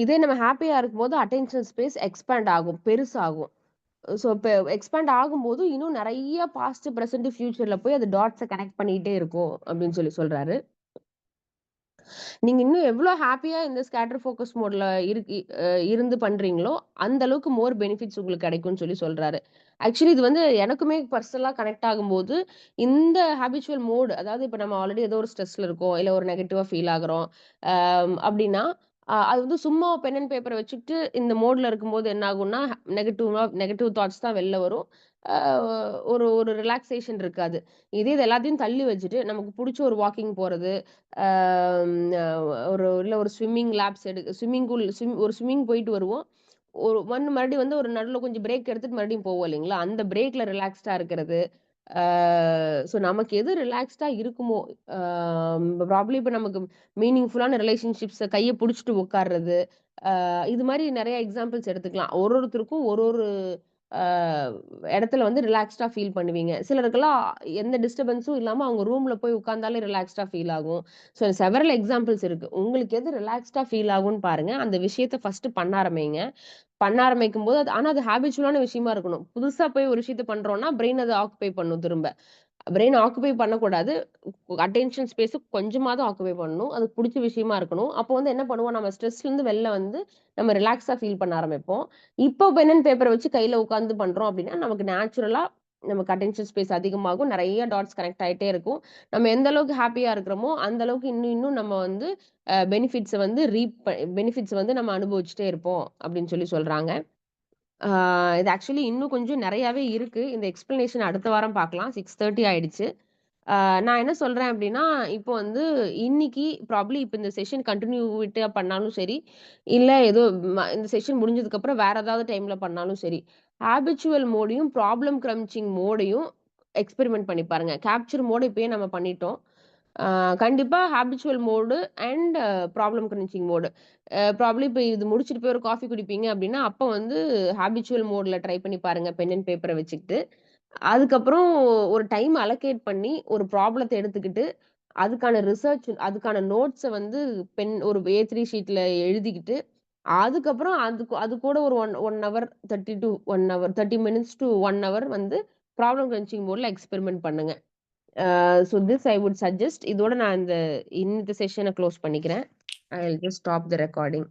இதே நம்ம ஹேப்பியா இருக்கும்போது அட்டென்ஷன் ஸ்பேஸ் எக்ஸ்பேண்ட் ஆகும். பெருசாகும். சோ இப்ப எக்ஸ்பேண்ட் ஆகும்போது இன்னும் நெறைய பாஸ்ட், பிரசன்ட், ஃபியூச்சர்ல போய் அது டாட்ஸ கனெக்ட் பண்ணிட்டே இருக்கும் அப்படின்னு சொல்றாரு. நீங்க இன்னும் எவ்ளோ ஹேப்பியா இந்த ஸ்கேட்டர் ஃபோக்கஸ் மோட்ல இருந்து பண்றீங்களோ, அந்த அளவுக்கு மோர் பெனிஃபிட்ஸ் உங்களுக்கு கிடைக்கும்னு சொல்றாரு. ஆக்சுவலி இது வந்து எனக்குமே பர்சனலா கனெக்ட் ஆகும்போது, இந்த ஹேபிச்சுவல் மோட் அதாவது இப்ப நம்ம ஆல்ரெடி ஏதோ ஒரு ஸ்ட்ரெஸ்ல இருக்கோம், இல்ல ஒரு நெகட்டிவா ஃபீல் ஆகுறோம். அப்டின்னா, அது வந்து சும்மா பென் அண்ட் பேப்பர வச்சுக்கிட்டு இந்த மோட்ல இருக்கும்போது என்ன ஆகும்னா, நெகட்டிவ் தாட்ஸ் தான் வெளில வரும். அ ஒரு ஒரு ரிலாக்சேஷன் இருக்காது. இதே இது எல்லாத்தையும் தள்ளி வச்சுட்டு, நமக்கு புடிச்ச ஒரு வாக்கிங் போறது, ஆம் அ இல்ல ஒரு ஸ்விம்மிங் பூல் ஒரு ஸ்விம்மிங் போயிட்டு வருவோம். மறுபடியும் வந்து ஒரு நடுவுல கொஞ்சம் பிரேக் எடுத்துட்டு மறுபடியும் போவோம் இல்லைங்களா? அந்த பிரேக்ல ரிலாக்ஸ்டா இருக்கிறது. ஆ சோ நமக்கு எது ரிலாக்ஸ்டா இருக்குமோ, ஆ ப்ராபப்ளி இப்ப நமக்கு மீனிங்ஃபுல்லான ரிலேஷன்ஷிப்ஸ கைய புடிச்சுட்டு உட்கார்றது. இது மாரி நெறைய எக்ஸாம்பிள்ஸ் எடுத்துக்கலாம். ஒருத்தருக்கும் ஒரு ஒரு ஆ இடத்துல வந்து ரிலாக்ஸ்டா ஃபீல் பண்ணுவீங்க. சிலருக்கெல்லாம் எந்த டிஸ்டர்பன்ஸும் இல்லாம அவங்க ரூம்ல போய் உட்கார்ந்தாலே ரிலாக்ஸ்டா ஃபீல் ஆகும். ஸோ செவரல் எக்ஸாம்பிள்ஸ் இருக்கு. உங்களுக்கு எது ரிலாக்ஸ்டா ஃபீல் ஆகும்னு பாருங்க. அந்த விஷயத்த ஃபர்ஸ்ட்டு பண்ண ஆரம்பிங்க. பண்ண ஆரம்பிக்கும்போது ஆனா அது ஹேபிச்சுவலான விஷயமா இருக்கணும். புதுசா போய் ஒரு விஷயத்த பண்றோம்னா, பிரெயின் அத ஆக்குபை பண்ணும் திரும்ப. பிரெயின் ஆக்குபை பண்ணக்கூடாது. அட்டென்ஷன் ஸ்பேஸ கொஞ்சமாவது ஆக்குபை பண்ணணும். அதுக்கு புடிச்ச விஷயமா இருக்கணும். அப்போ வந்து என்ன பண்ணுவோம், நம்ம ஸ்ட்ரெஸ்லருந்து வெளில வந்து நம்ம ரிலாக்ஸா ஃபீல் பண்ண ஆரம்பிப்போம். இப்போ பென் அண்ட் பேப்பர வச்சு கையில உட்கார்ந்து பண்றோம் அப்டின்னா, நமக்கு நேச்சுரலா நமக்கு அட்டென்ஷன் ஸ்பேஸ் அதிகமாகும். நெறைய டாட்ஸ் கனெக்ட் ஆயிட்டே இருக்கும். நம்ம எந்த அளவுக்கு ஹேப்பியா இருக்கிறோமோ, அந்த அளவுக்கு இன்னும் இன்னும் நம்ம வந்து பெனிஃபிட்ஸ வந்து பெனிஃபிட்ஸ் வந்து நம்ம அனுபவிச்சுட்டே இருப்போம் அப்டின்னு சொல்றாங்க. ஆ இது ஆக்சுவலி இன்னும் கொஞ்சம் நெறையாவே இருக்கு. இந்த எக்ஸ்ப்ளனேஷன் அடுத்த வாரம் பார்க்கலாம். 6:30 ஆயிடுச்சு. நான் என்ன சொல்றேன் அப்டின்னா, இப்போ வந்து இன்னைக்கு இப்ப இந்த செஷன் கன்டின்யூவிட்டா பண்ணாலும் சரி, இல்ல ஏதோ இந்த செஷன் முடிஞ்சதுக்கப்புறம் வேற ஏதாவது டைம்ல பண்ணாலும் சரி, ஹேபிச்சுவல் மோடையும், ப்ராப்ளம் கிரன்ச்சிங் மோடையும் எக்ஸ்பெரிமென்ட் பண்ணி பாருங்க. கேப்சர் மோட் இப்பயே நம்ம பண்ணிட்டோம். ஆ கண்டிப்பா habitual mode and problem crunching mode. Probably இப்ப இது முடிச்சுட்டு போய் ஒரு காஃபி குடிப்பீங்க அப்டின்னா, அப்ப வந்து ஹேபிச்சுவல் மோட்ல ட்ரை பண்ணி பாருங்க. பென் அண்ட் பேப்பர வச்சுக்கிட்டு. அதுக்கப்புறம் ஒரு டைம் அலோகேட் பண்ணி, ஒரு ப்ராப்ளத்த எடுத்துக்கிட்டு, அதுக்கான அதுக்கான நோட்ஸ வந்து ஒரு A3 ஷீட்ல எழுதிக்கிட்டு, அதுக்கப்புறம் அது கூட ஒரு 1 ஹவர் 30 மினிட்ஸ் டூ 1 ஹவர் வந்து ப்ராப்ளம் கிரன்ச்சிங் மோட்ல எக்ஸ்பெரிமென்ட் பண்ணுங்க. This I would suggest. இதோட நான் இந்த செஷன க்ளோஸ் பண்ணிக்கிறேன். I will just stop the recording.